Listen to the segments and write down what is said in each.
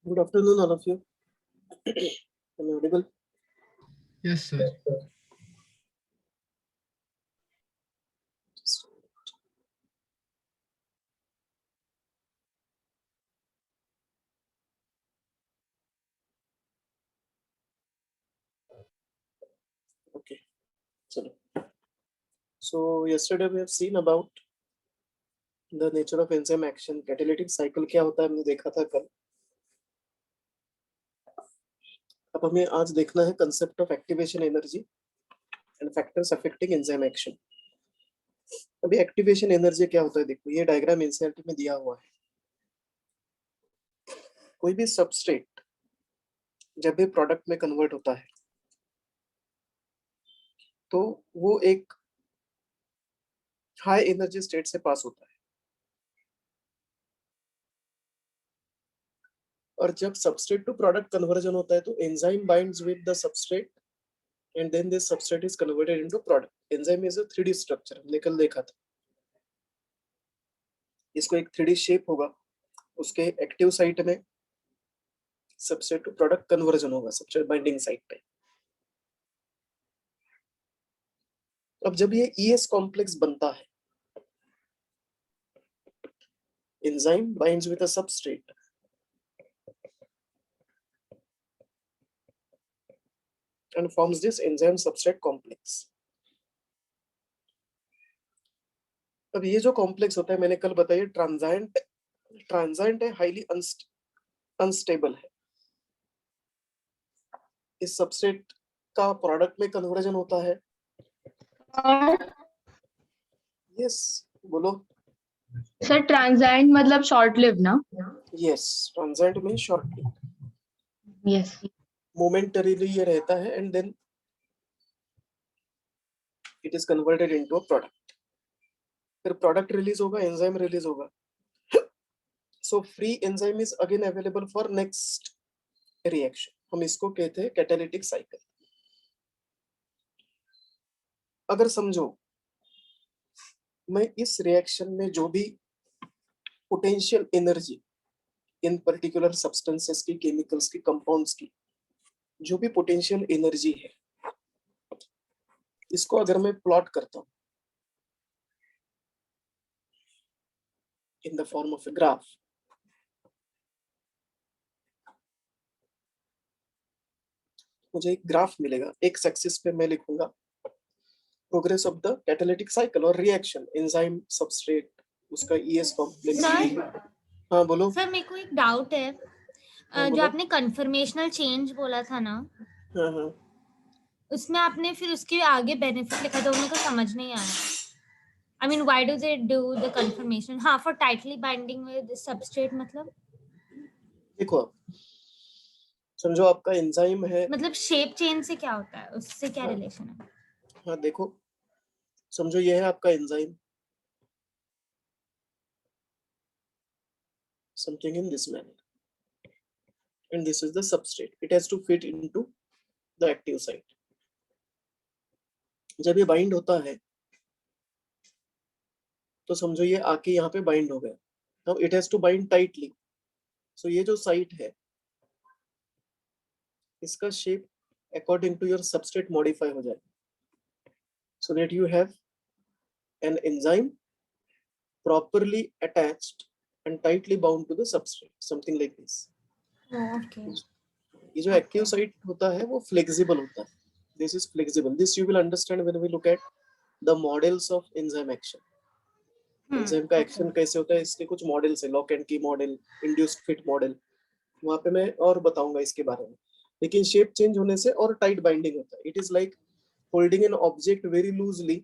Good afternoon, all of you. Am I audible? Yes, sir. Okay. So yesterday we have seen about the nature of enzyme action. Catalytic cycle क्या होता है हमने देखा था कल. अब हमें आज देखना है concept of activation energy and factors affecting enzyme action. अभी activation energy क्या होता है देखो, ये डायग्राम एनसीईआरटी में दिया हुआ है. कोई भी सबस्ट्रेट जब भी प्रोडक्ट में कन्वर्ट होता है तो वो एक हाई एनर्जी स्टेट से पास होता है, और जब सबस्ट्रेट टू प्रोडक्ट कन्वर्जन होता है तो enzyme binds with the substrate and then this substrate is converted into product. Enzyme is a 3D structure. हमने कल देखा था. इसको एक 3D शेप होगा, उसके एक्टिव साइट में सबस्ट्रेट टू प्रोडक्ट कन्वर्जन होगा सबस्ट्रेट बाइंडिंग साइट पे. अब जब ये ES कॉम्प्लेक्स बनता है, enzyme binds with a substrate and forms this enzyme substrate complex. अब ये जो कॉम्प्लेक्स होता है मैंने कल बताया ट्रांजाइंट है, हाईली अनस्टेबल है. इस सबस्ट्रेट का प्रोडक्ट में कन्वर्जन होता है. यस, बोलो सर. ट्रांजाइंट मतलब शॉर्ट लिव ना? Yes, transient mean short live. Yes. Momentarily ये रहता है and then it is converted into a product. फिर प्रोडक्ट रिलीज होगा, एंजाइम रिलीज होगा. So free enzyme is again available for next reaction. हम इसको कहते हैं कैटालिटिक साइकिल. अगर समझो मैं इस रिएक्शन में जो भी potential energy in particular substances की, केमिकल्स की, कंपाउंड्स की जो भी पोटेंशियल एनर्जी है, इसको अगर मैं प्लॉट करता हूं in the form of a graph, मुझे एक ग्राफ मिलेगा. एक्स एक्सिस पे मैं लिखूंगा progress of the catalytic cycle और रिएक्शन, एंजाइम सबस्ट्रेट, उसका ES कॉम्प्लेक्स. हाँ बोलो. सर मेरे को एक डाउट है. जो आपने कन्फर्मेशनल चेंज बोला था ना, हाँ, उसमें आपने फिर उसके आगे बेनिफिट लिखा था, उनको समझ नहीं आया. I mean why do they do the conformation? हाँ, for tightly binding with substrate. मतलब देखो समझो आपका एंजाइम है. मतलब शेप चेंज से क्या होता है, उससे क्या रिलेशन है? हाँ देखो, समझो ये है आपका enzyme, something in this manner, and this is the substrate. It has to fit into the active site. जब ये बाइंड होता है तो समझो ये आके यहाँ पे बाइंड हो गया. Now it has to bind tightly. So ये जो साइट है इसका shape according to your substrate modify हो जाए, so that you have an enzyme properly attached and tightly bound to the substrate, something like this. Okay. ये जो active site होता है वो फ्लेक्सिबल होता है. This is flexible. This you will understand when we look at the models of enzyme action. Enzyme का action कैसे होता है, इसके कुछ मॉडल्स है. लॉक एंड की मॉडल, इंड्यूस्ड फिट मॉडल, वहां पे मैं और बताऊंगा इसके बारे में. लेकिन शेप चेंज होने से और टाइट बाइंडिंग होता है. It is like holding an object very loosely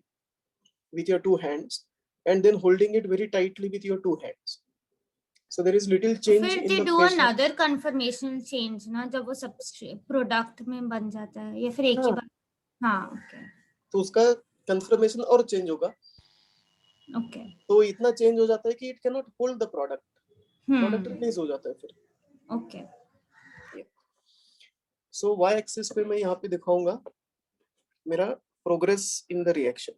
with your two hands and then holding it very tightly with your two hands. So there is little change फिर in they the do pressure. Another conformation change ना, जब वो substrate product में बन जाता है, या फिर एक ही बार? हाँ, ओके. तो उसका कंफर्मेशन और चेंज होगा. ओके. तो इतना चेंज हो जाता है कि it can not hold the product. Product release हो जाता है फिर. ओके. सो वाई एक्सिस पे मैं यहाँ पे दिखाऊंगा मेरा progress in the reaction.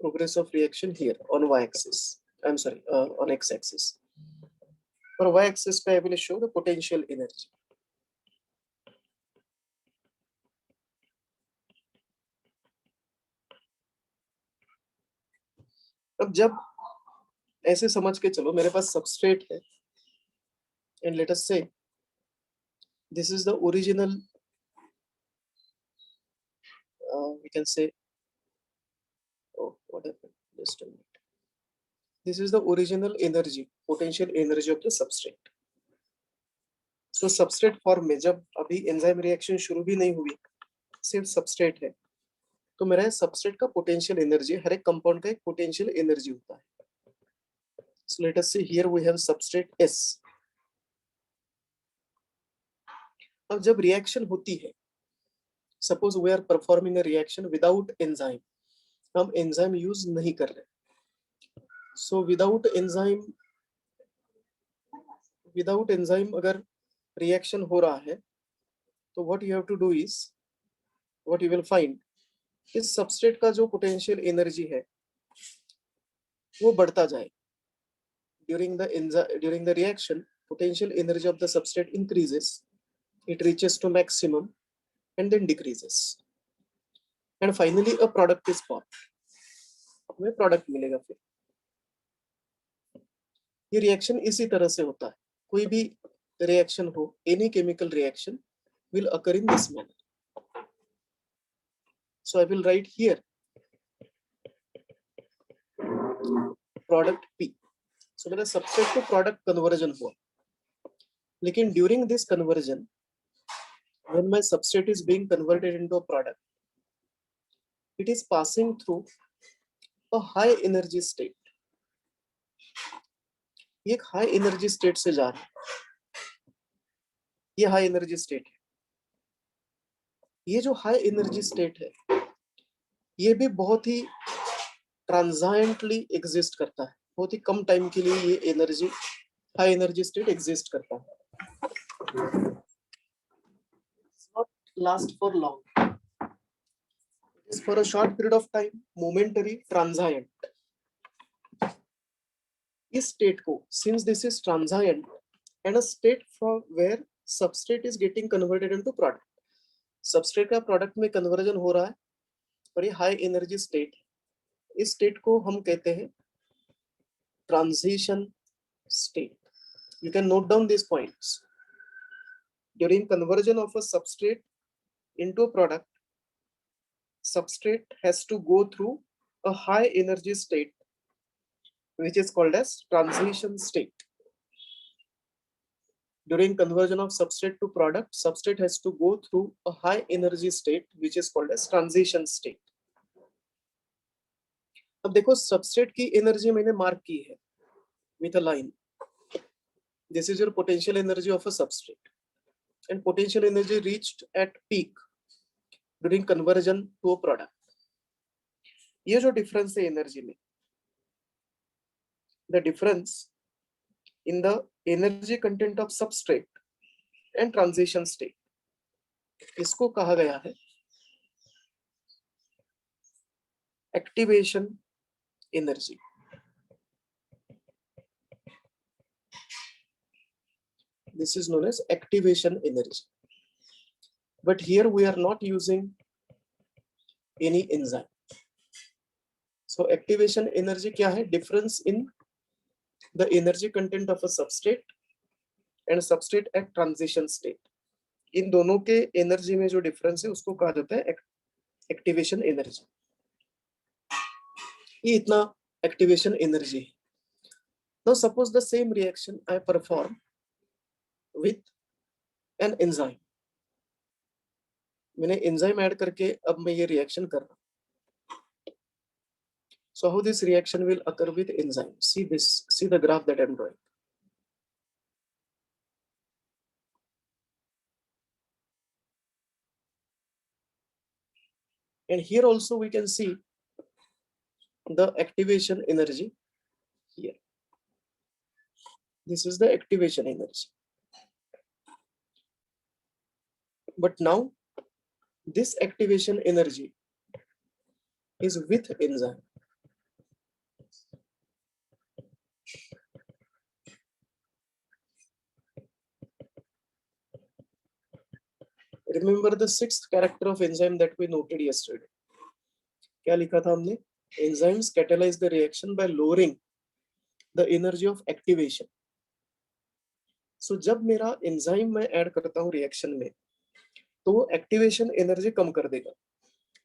progress of reaction here on y-axis. I'm sorry, on x-axis. For y-axis पे I will show the potential energy. अब जब ऐसे समझ के चलो, मेरे पास सबस्ट्रेट है, and let us say this is the original, we can say, oh, what happened? Just a minute. This is the original energy, potential energy of the substrate. So substrate form में जब अभी enzyme reaction शुरू भी नहीं हुई, सिर्फ substrate है, तो मेरा सबस्ट्रेट का पोटेंशियल एनर्जी, हर एक कंपाउंड का एक पोटेंशियल एनर्जी होता है. So let us see here we have substrate S. अब जब रिएक्शन होती है, suppose we are performing a reaction without enzyme, हम एंजाइम यूज नहीं कर रहे. सो विदाउट एंजाइम अगर रिएक्शन हो रहा है, तो what you have to do is, what you will find, इस सबस्ट्रेट का जो पोटेंशियल एनर्जी है वो बढ़ता जाए. During the reaction, potential energy of the substrate increases, it reaches to maximum and then decreases, and finally a product is formed. हमें product मिलेगा. फिर ये रिएक्शन इसी तरह से होता है. कोई भी रिएक्शन हो, any chemical reaction will occur in this manner. So I will write here product P. So मेरा सबस्ट्रेट को प्रोडक्ट कन्वर्जन हुआ, लेकिन during this conversion, when my substrate is being converted into a product, it is passing through a high energy state. ये एक high energy state से जा रहा है. ये हाई एनर्जी स्टेट है. ये जो हाई एनर्जी स्टेट है, ये भी बहुत ही ट्रांजाइंटली एग्जिस्ट करता है. बहुत ही कम टाइम के लिए ये energy, high energy state exist करता है. Not last for long. It is for a short period of time, momentary, transient. इस स्टेट को, since this is transient and a state from where substrate is getting converted into product, substrate का product में conversion हो रहा है और ये high energy state, इस state को हम कहते हैं transition state. You can note down these points. During conversion of a substrate into a product, substrate has to go through a high energy state, which is called as transition state. During conversion of substrate to product, substrate has to go through a high energy state, which is called as transition state. अब देखो, substrate की energy मैंने mark की है with a line. This is your potential energy of a substrate, and potential energy reached at peak during conversion to a product. ये जो difference है energy में, the difference in the energy content of substrate and transition state, इसको कहा गया है activation energy. This is known as activation energy. But here we are not using any enzyme. So activation energy क्या है? Difference in the energy content of a substrate and substrate at transition state. इन दोनों के energy में जो difference है उसको कहा जाता है एक्टिवेशन एनर्जी. ये इतना एक्टिवेशन एनर्जी है. Now suppose the same reaction I perform with an enzyme. मैंने एंजाइम ऐड करके अब मैं ये रिएक्शन कर रहा हूं. So how this reaction will occur with enzyme? See this, see the graph that I'm drawing. And here also we can see the activation energy here. This is the activation energy. But now this activation energy is with enzyme. Remember the sixth character of enzyme that we noted yesterday. क्या लिखा था हमने? Enzymes catalyze the reaction by lowering the energy of activation. So जब मेरा enzyme मैं add करता हूँ reaction में, तो वो activation energy कम कर देगा.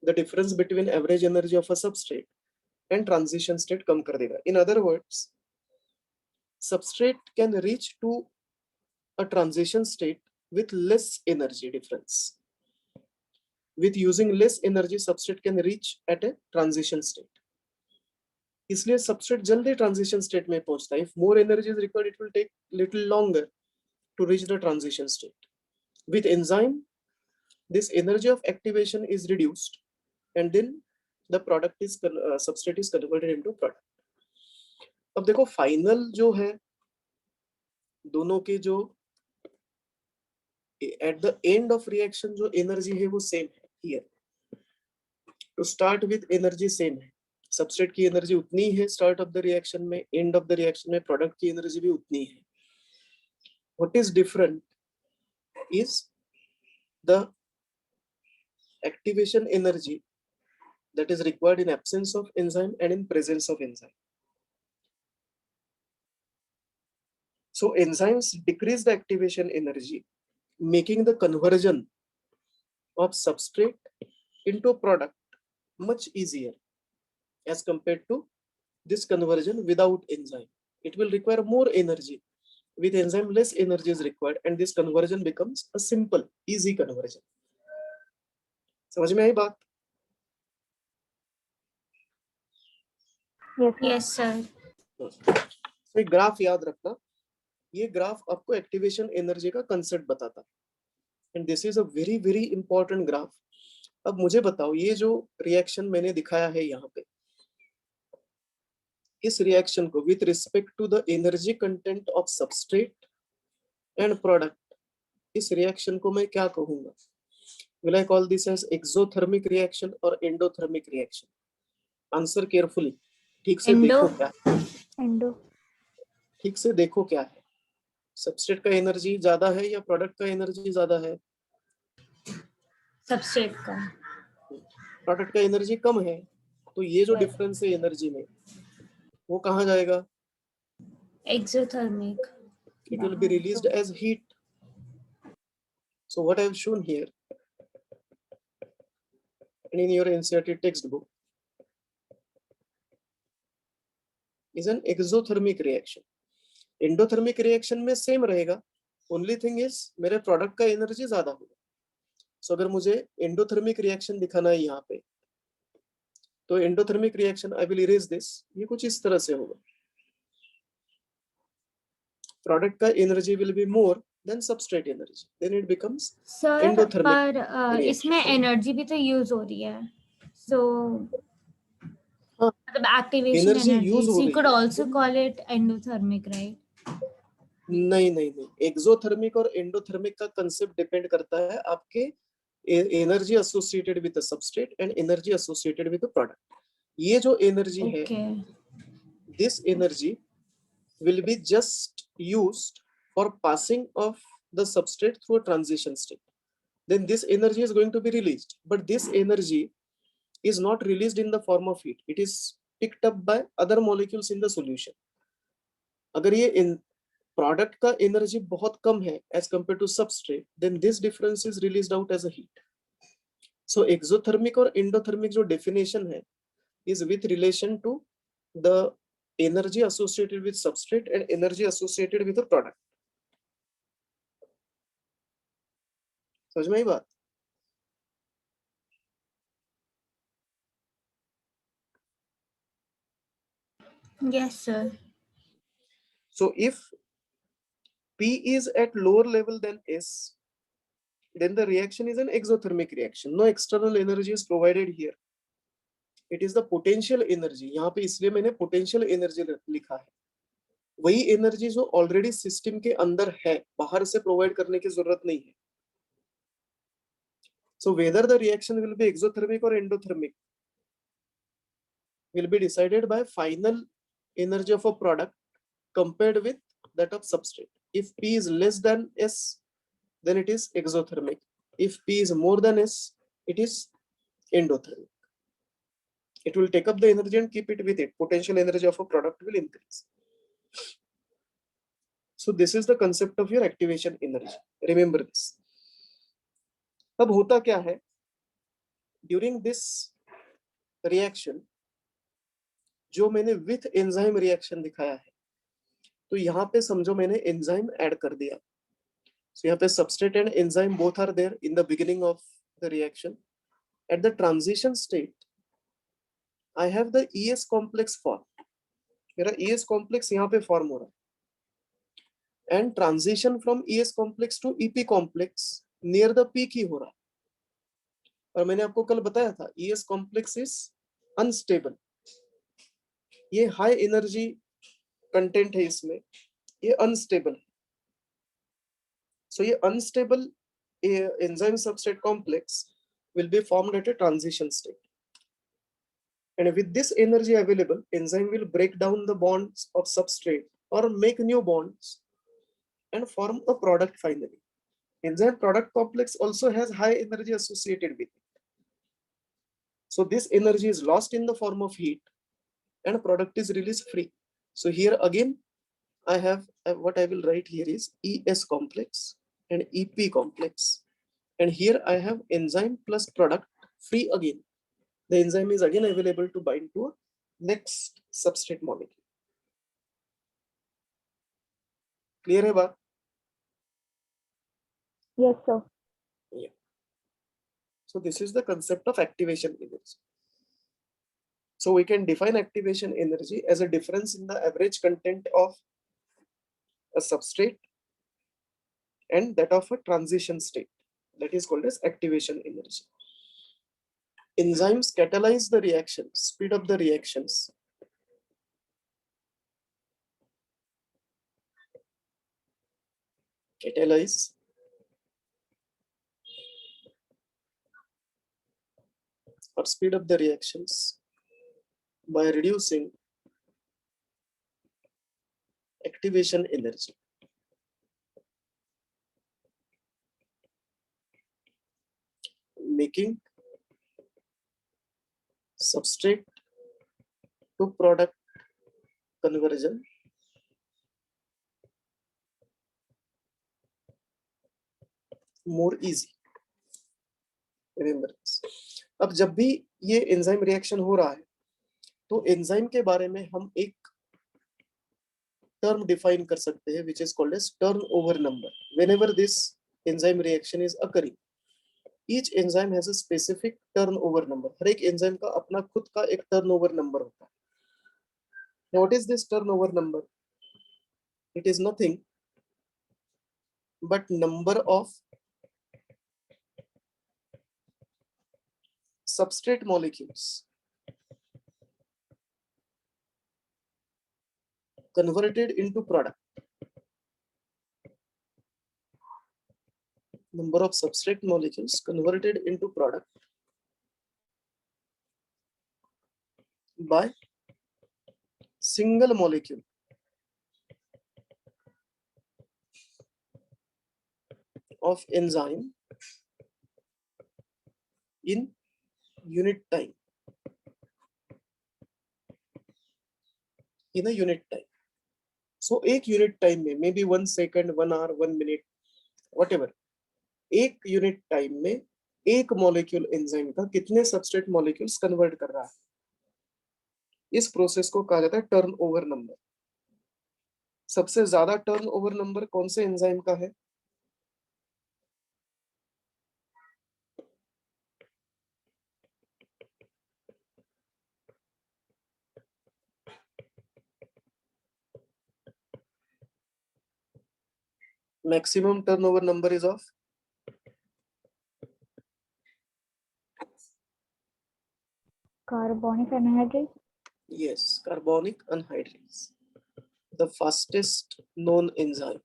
The difference between average energy of a substrate and transition state कम कर देगा. In other words, substrate can reach to a transition state with less energy difference. With using less energy, substrate can reach at a transition state. इसलिए substrate जल्दी transition state में पहुंचता है. If more energy is required, it will take little longer to reach the transition state. With enzyme, this energy of activation is reduced, and then the product is substrate is converted into product. अब देखो final जो है दोनों के जो at the end of reaction जो energy है वो same है. Here to start with energy same है. Substrate की energy उतनी है start of the reaction में, end of the reaction में product की energy भी उतनी है. What is different is the activation energy that is required in absence of enzyme and in presence of enzyme. So enzymes decrease the activation energy, making the conversion of substrate into product much easier as compared to this conversion without enzyme. It will require more energy. With enzyme, less energy is required, and this conversion becomes a simple, easy conversion. समझ में आई बात? Yes, sir. तो एक graph याद रखना. ये graph आपको activation energy का कंसेप्ट बताता है. And this is a very very important graph. अब मुझे बताओ, ये जो रिएक्शन मैंने दिखाया है यहाँ पे, इस रिएक्शन को with respect to the energy content of substrate and product, इस रिएक्शन को मैं क्या कहूंगा? Will I call this as exothermic reaction और एंडोथर्मिक रिएक्शन? आंसर केयरफुली, ठीक से देखो क्या, एंडो. ठीक से देखो क्या है. सबस्ट्रेट का एनर्जी ज्यादा है या प्रोडक्ट का एनर्जी ज्यादा है? सबस्ट्रेट का. प्रोडक्ट का एनर्जी कम है, तो ये जो डिफरेंस है एनर्जी में वो कहाँ जाएगा? Exothermic. It will be released as heat. So what I have shown here and in your NCERT textbook is an exothermic reaction. Endothermic reaction में सेम रहेगा. Only thing is मेरे प्रोडक्ट का energy ज्यादा होगा. So अगर मुझे endothermic reaction दिखाना है यहाँ पे, तो endothermic reaction I will erase this. ये कुछ इस तरह से होगा. प्रोडक्ट का energy will be more than substrate energy, then it becomes sir endothermic. पर इसमें एनर्जी भी तो यूज हो रही है. सो हाँ, मतलब एक्टिवेशन एनर्जी एनर्जी, यूज हो so you रही could है. also call it endothermic, right? नहीं नहीं नहीं, एक्सोथर्मिक और एंडोथर्मिक का कंसेप्ट डिपेंड करता है आपके energy associated with the substrate and energy associated with the product. ये जो एनर्जी है, Okay. this energy will be just used for passing of the substrate through a transition state. Then this energy is going to be released, but this energy is not released in the form of heat. It is picked up by other molecules in the solution. अगर ये product का energy बहुत कम है as compared to substrate, then this difference is released out as a heat. So exothermic और endothermic जो definition है is with relation to the energy associated with substrate and energy associated with the product. समझ में आई बात? Yes, sir. So if P is at lower level than S, then the reaction is an exothermic reaction. No external energy is provided here. It is the potential energy. यहाँ पे इसलिए मैंने potential energy लिखा है. वही energy जो already system के अंदर है, बाहर से प्रोवाइड करने की जरूरत नहीं है. So whether the reaction will be exothermic or endothermic will be decided by final energy of a product compared with that of substrate. If P is less than S, then it is exothermic. If P is more than S, it is endothermic. It will take up the energy and keep it with it. Potential energy of a product will increase. So this is the concept of your activation energy. Remember this. अब होता क्या है? During this reaction, जो मैंने with enzyme reaction दिखाया है, तो यहाँ पे समझो मैंने enzyme ऐड कर दिया. So यहाँ पे substrate and enzyme both are there in the beginning of the reaction. At the transition state, I have the ES complex form. मेरा ES complex यहाँ पे form हो रहा है. And transition from ES complex to EP complex near the peak ही हो रहा है. और मैंने आपको कल बताया था ES complex is unstable. ये हाई एनर्जी कंटेंट है इसमें, ये अनस्टेबल है. सो ये unstable enzyme substrate complex will be formed at a transition state. And with this energy available, enzyme will break down the bonds of substrate or make new bonds and form a product finally. Enzyme product complex also has high energy associated with it. So this energy is lost in the form of heat and product is released free. So here again, I have what I will write here is ES complex and EP complex. And here I have enzyme plus product free again. The enzyme is again available to bind to a next substrate molecule. Clear hai baat? Yes, sir. Yeah. So this is the concept of activation energy. So we can define activation energy as a difference in the average content of a substrate and that of a transition state. That is called as activation energy. Enzymes catalyze the reactions, speed up the reactions. Catalyze or speed up the reactions by reducing activation energy. Making substrate to product conversion more easy. Remember this. अब जब भी ये enzyme reaction हो रहा है तो enzyme के बारे में हम एक टर्म डिफाइन कर सकते हैं which is called as turnover number. Whenever this enzyme reaction is occurring, each enzyme has a specific turnover number. हर एक एंजाइम का अपना खुद का एक टर्नओवर नंबर होता है. Now what is this turnover number? It is nothing but number of substrate molecules converted into product. Number of substrate molecules converted into product by single molecule of enzyme in unit time. In a unit time. So एक unit time में maybe 1 second, 1 hour, 1 minute, whatever. एक unit time में एक molecule enzyme का कितने substrate molecules convert कर रहा है, इस प्रोसेस को कहा जाता है टर्नओवर नंबर. सबसे ज्यादा टर्नओवर नंबर कौन से एंजाइम का है? Maximum turnover number is of Carbonic anhydrase. yes, carbonic anhydrase, the fastest known enzyme.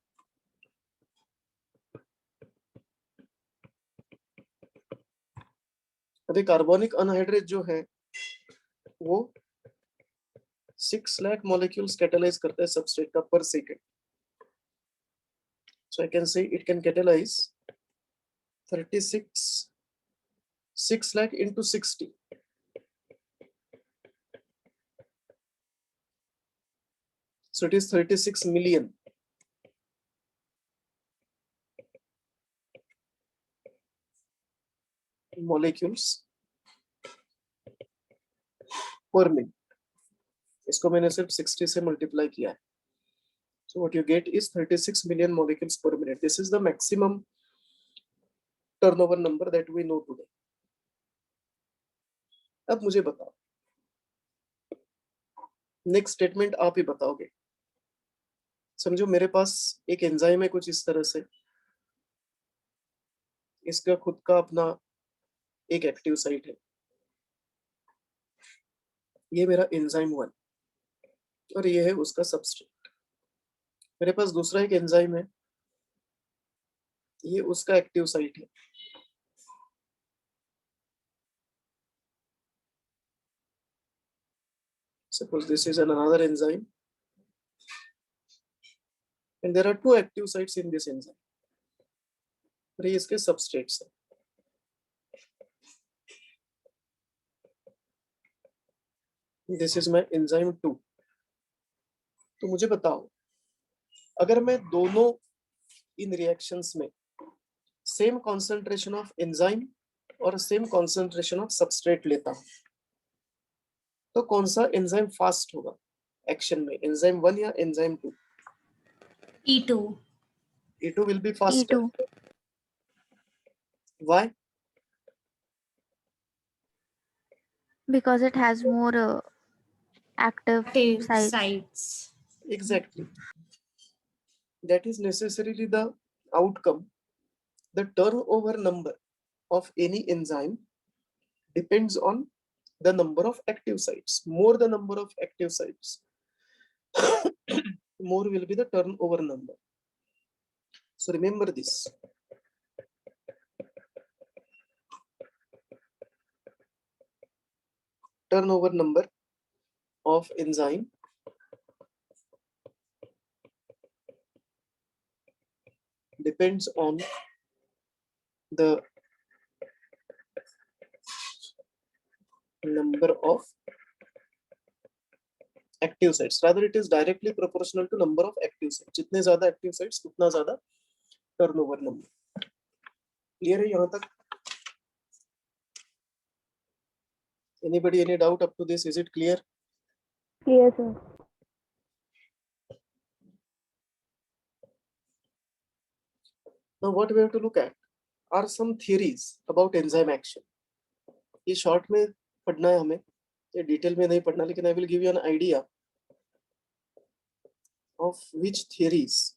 अभी कार्बोनिक अनहाइड्रेज जो है वो 6 लाख मॉलिक्यूल्स कैटालाइज करता है सबस्ट्रेट का पर second. So I can say it can catalyze 6 lakh into 60. So it is 36 million molecules per minute. इसको मैंने सिर्फ 60 से मल्टीप्लाई किया है. So what you get is 36 million molecules per minute. This is the maximum turnover number that we know today. अब मुझे बताओ, next statement आप ही बताओगे. समझो मेरे पास एक एंजाइम है कुछ इस तरह से, इसका खुद का अपना एक एक्टिव साइट है, ये मेरा एंजाइम 1 और ये है उसका सबस्ट्रेट. मेरे पास दूसरा एक एंजाइम है, ये उसका एक्टिव साइट है. Suppose this is another enzyme and there are two active sites in this enzyme. और ये इसके substrates हैं. This is my enzyme 2. तो मुझे बताओ, अगर मैं दोनों इन रिएक्शंस में सेम कॉन्सेंट्रेशन ऑफ एंजाइम और सेम कॉन्सेंट्रेशन ऑफ सबस्ट्रेट लेता हूं, तो कौन सा एंजाइम फास्ट होगा एक्शन में, एंजाइम 1 या enzyme 2? E2. E2 will be faster. E2. Why? Because it has more active Active sites. sites. Exactly. That is necessarily the outcome. The turnover number of any enzyme depends on the number of active sites. More the number of active sites, more will be the turnover number. So remember this. Turnover number of enzyme depends on the number of active sites. Rather, it is directly proportional to number of active sites. जितने ज़्यादा active sites, उतना ज़्यादा turnover number. Clear है यहाँ तक? Anybody any doubt up to this? Is it clear? Clear, sir. Now what we have to look at are some theories about enzyme action. ये short में पढ़ना है हमें, ये detail में नहीं पढ़ना, लेकिन I will give you an idea of which theories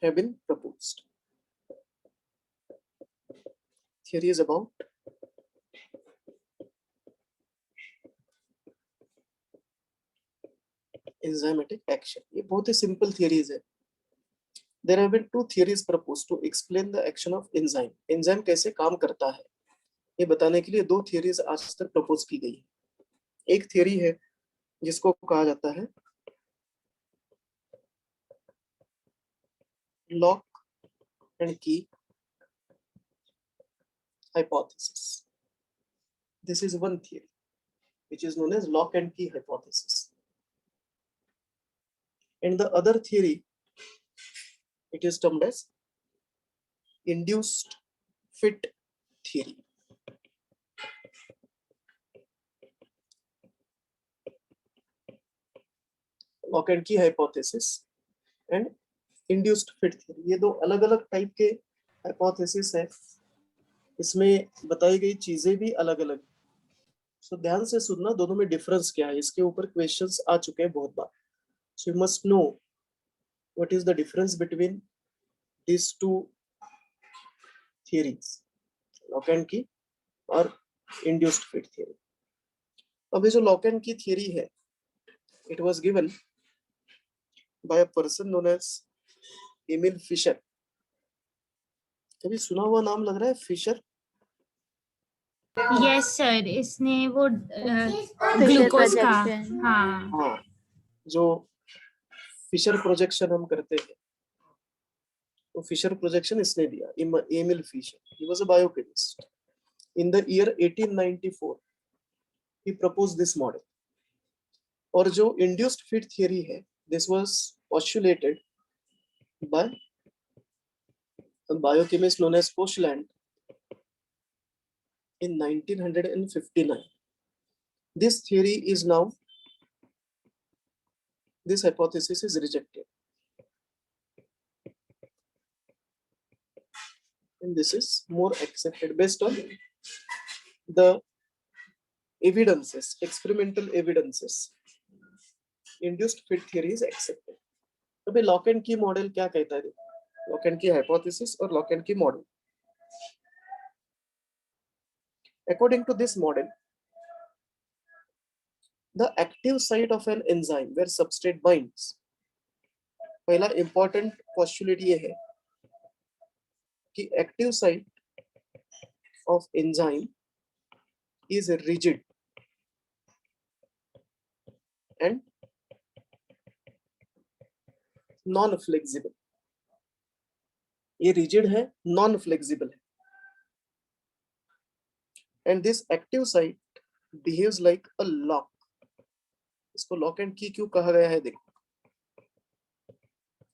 have been proposed. Theories about enzymatic action. ये बहुत ही simple theories है. There have been two theories proposed to explain the action of enzyme. Enzyme कैसे काम करता है, ये बताने के लिए दो theories आज तक propose की गई है. एक theory है जिसको कहा जाता है lock and key hypothesis. This is one theory which is known as lock and key hypothesis. And the other theory, it is termed as induced fit theory. Lock and key hypothesis and induced fit theory, ये दो अलग अलग type के hypothesis है. इसमें बताई गई चीजें भी अलग अलग. So ध्यान से सुनना, दोनों में डिफरेंस क्या है, इसके ऊपर क्वेश्चंस आ चुके हैं बहुत बार. So you must know what is the difference between these two theories, lock and key और induced fit theory. अभी जो lock and key theory है, it was given by a person known as Emil Fischer. कभी सुना हुआ नाम लग रहा है फिशर? Yes sir, इसने वो Fisher ग्लूकोज का, projection. हाँ हाँ, जो फिशर प्रोजेक्शन हम करते हैं तो फिशर प्रोजेक्शन इसने दिया, Emil Fischer, he was a biochemist. In the year 1894 he proposed this model. और जो induced fit theory है, this was postulated by a biochemist known as Koshland in 1959. This theory is now, this hypothesis is rejected. And this is more accepted based on the evidences, experimental evidences. Induced fit theory is accepted. अभी lock and की model क्या कहता है? Lock and की hypothesis और lock and की model. According to this model, the active site of an enzyme where substrate binds. पहला important postulate ये है कि active site of enzyme is rigid and non-flexible. ये rigid है, non-flexible है. And this active site behaves like a lock. इसको lock and key क्यों कहा गया है? देखो,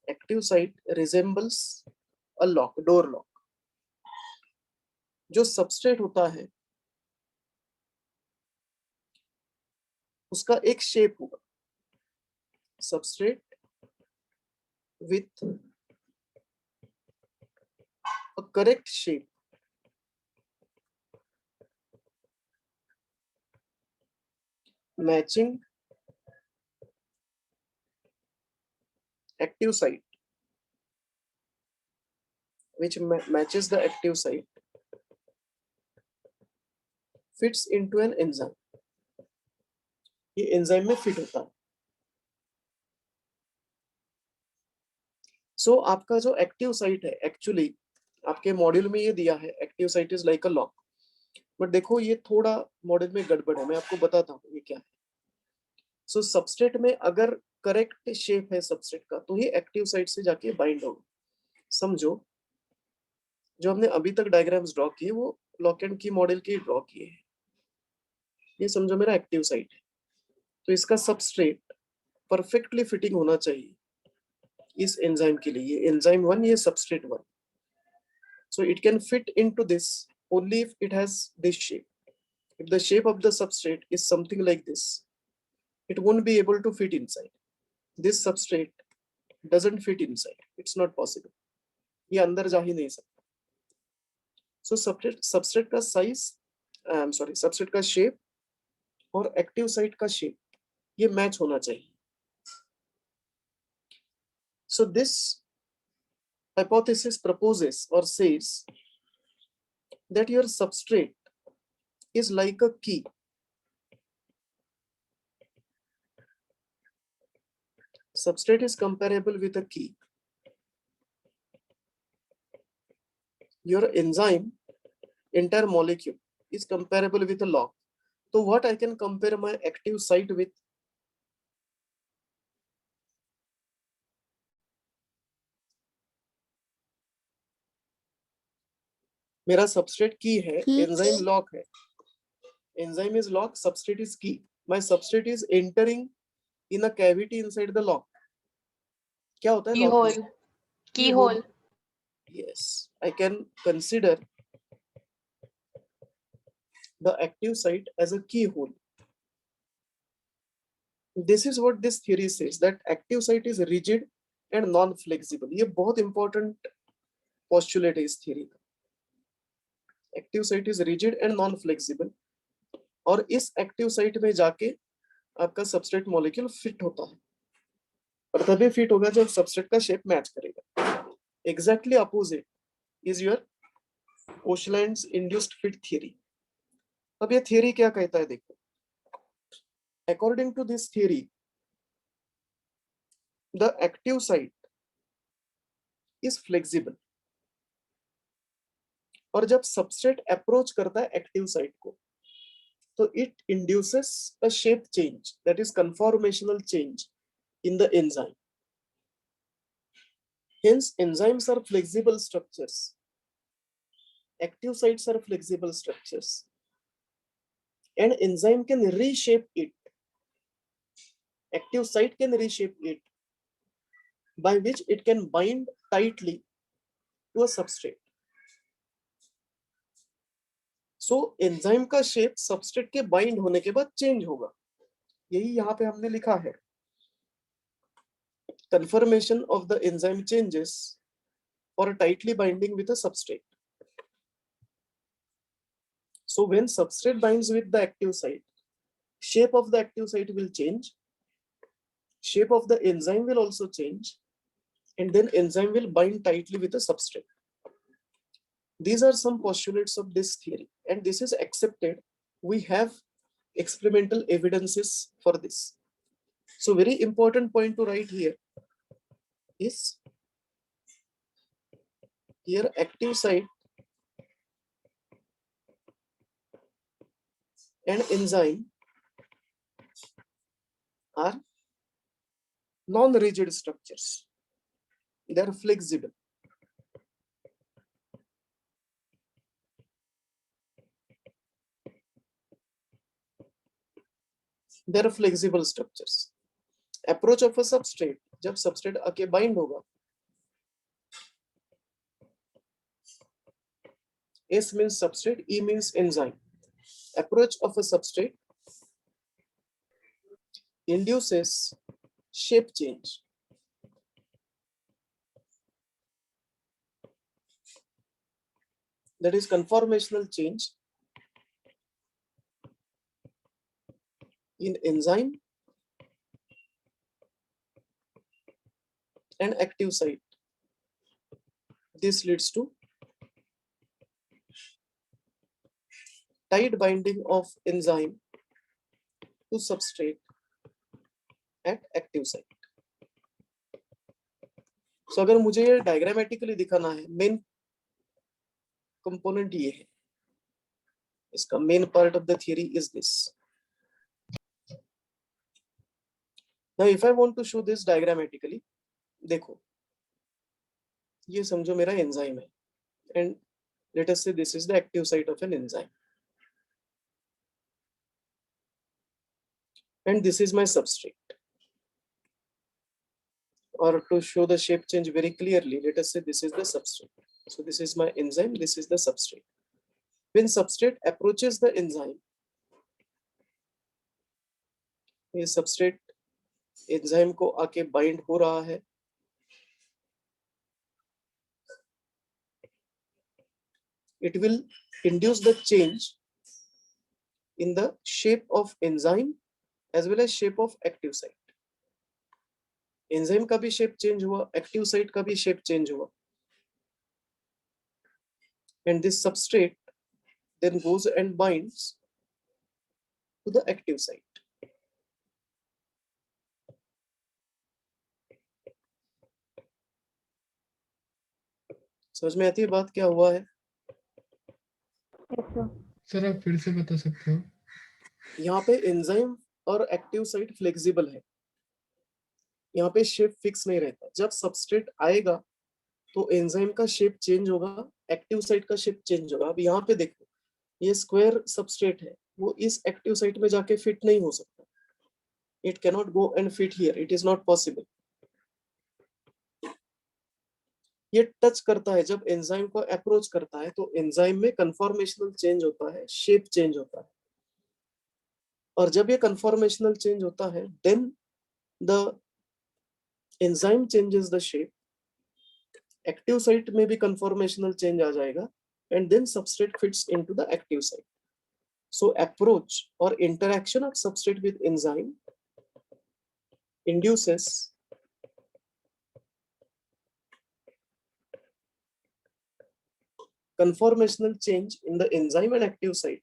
active site resembles a lock, door lock. जो substrate होता है उसका एक shape होगा, substrate with a correct shape. Matching active site, which matches the active site, fits into an enzyme. ये enzyme में fit होता है. So आपका जो active site है, actually आपके मॉड्यूल में ये दिया है, active site is like a lock. But देखो ये थोड़ा मॉडल में गड़बड़ है, मैं आपको बताता हूँ ये क्या है. सो सबस्ट्रेट में अगर करेक्ट शेप है सबस्ट्रेट का तो ये एक्टिव साइट से जाके बाइंड होगा. समझो जो हमने अभी तक डायग्राम्स ड्रॉ किए वो लॉक एंड की मॉडल के ड्रॉ किए हैं. ये समझो मेरा एक्टिव साइट है, तो इसका सबस्ट्रेट परफेक्टली फिटिंग होना चाहिए इस एंजाइम के लिए. ये एंजाइम 1, ये substrate 1. So it can fit into this only if it has this shape. If the shape of the substrate is something like this, it won't be able to fit inside. This substrate doesn't fit inside. It's not possible. ये अंदर जा ही नहीं सकता. So substrate का size, substrate का shape और active site का shape ये match होना चाहिए. So this hypothesis proposes or says that your substrate is like a key. Substrate is comparable with a key. Your enzyme, entire molecule, is comparable with a lock. So what I can compare my active site with? मेरा substrate key है, enzyme lock है. Enzyme is lock, substrate is key. My substrate is entering in a cavity inside the lock. क्या होता है? Keyhole. Keyhole. Yes, I can consider the active site as a keyhole. This is what this theory says, that active site is rigid and non-flexible. ये बहुत important postulate है इस theory का. Active site is rigid and non-flexible. और इस active site में जाके आपका substrate molecule fit होता है. और तभी fit होगा जब substrate का shape match करेगा. Exactly opposite is your Koshland's induced fit theory. अब ये theory क्या कहता है देखो. According to this theory, the active site is flexible. और जब substrate approach करता है active site को, तो it induces a shape change, that is conformational change in the enzyme. Hence enzymes are flexible structures. Active sites are flexible structures, and enzyme can reshape it. Active site can reshape it, by which it can bind tightly to a substrate. So enzyme का shape substrate के bind होने के बाद change होगा, यही यहाँ पे हमने लिखा है. Conformation of the enzyme changes for tightly binding with a substrate. So when substrate binds with the active site, shape of the active site will change, shape of the enzyme will also change, and then enzyme will bind tightly with a substrate. These are some postulates of this theory, and this is accepted. We have experimental evidences for this. So very important point to write here is here active site and enzyme are non-rigid structures. They are flexible. They are flexible structures. Approach of a substrate, जब substrate आके bind होगा, S means substrate, E means enzyme. Approach of a substrate induces shape change. That is conformational change in enzyme and active site. This leads to tight binding of enzyme to substrate at active site. So अगर मुझे ये diagrammatically दिखाना है, main component ये है, इसका main part of the theory is this. Now if I want to show this diagrammatically, देखो ये समझो मेरा एंजाइम है, and let us say this is the active site of an enzyme, and this is my substrate. Or to show the shape change very clearly, let us say this is the substrate. So this is my enzyme, this is the substrate. When substrate approaches the enzyme, ये substrate enzyme को आके bind हो रहा है, it will induce the change in the shape of enzyme as well as shape of active site. Enzyme का भी shape change हुआ, active site का भी शेप चेंज हुआ, and this substrate then goes and binds to the active site. समझ में आती है बात क्या हुआ है? Yes, sir. सर आप फिर से बता सकते हो? यहाँ पे एंजाइम और एक्टिव साइट फ्लेक्सिबल है, यहाँ पे शेप फिक्स नहीं रहता. जब सबस्ट्रेट आएगा तो एंजाइम का शेप चेंज होगा, एक्टिव साइट का शेप चेंज होगा. अब यहाँ पे देखो ये स्क्वायर सबस्ट्रेट है, वो इस एक्टिव साइट में जाके फिट नहीं हो सकता. It can not go and fit here, it is not possible. ये टच करता है, जब एंजाइम को अप्रोच करता है तो एंजाइम में कन्फॉर्मेशनल चेंज होता है, शेप चेंज होता है. और जब ये कन्फॉर्मेशनल चेंज होता है, then the enzyme changes the shape. Active site में भी कन्फॉर्मेशनल चेंज आ जाएगा, and then substrate fits into the active site. So approach or interaction of substrate with enzyme induces conformational change in the enzyme and active site,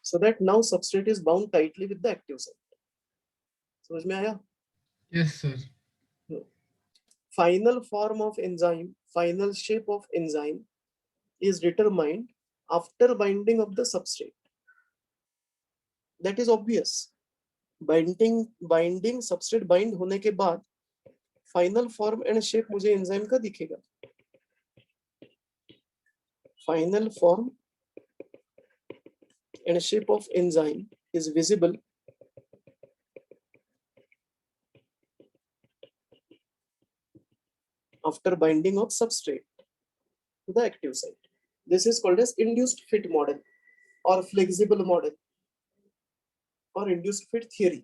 so that now substrate is bound tightly with the active site. समझ में आया? Yes, sir. Final form of enzyme, final shape of enzyme is determined after binding of the substrate. That is obvious. Binding substrate bind होने के बाद final form and shape मुझे enzyme का दिखेगा. Final form and shape of enzyme is visible after binding of substrate to the active site. This is called as induced fit model or flexible model or induced fit theory.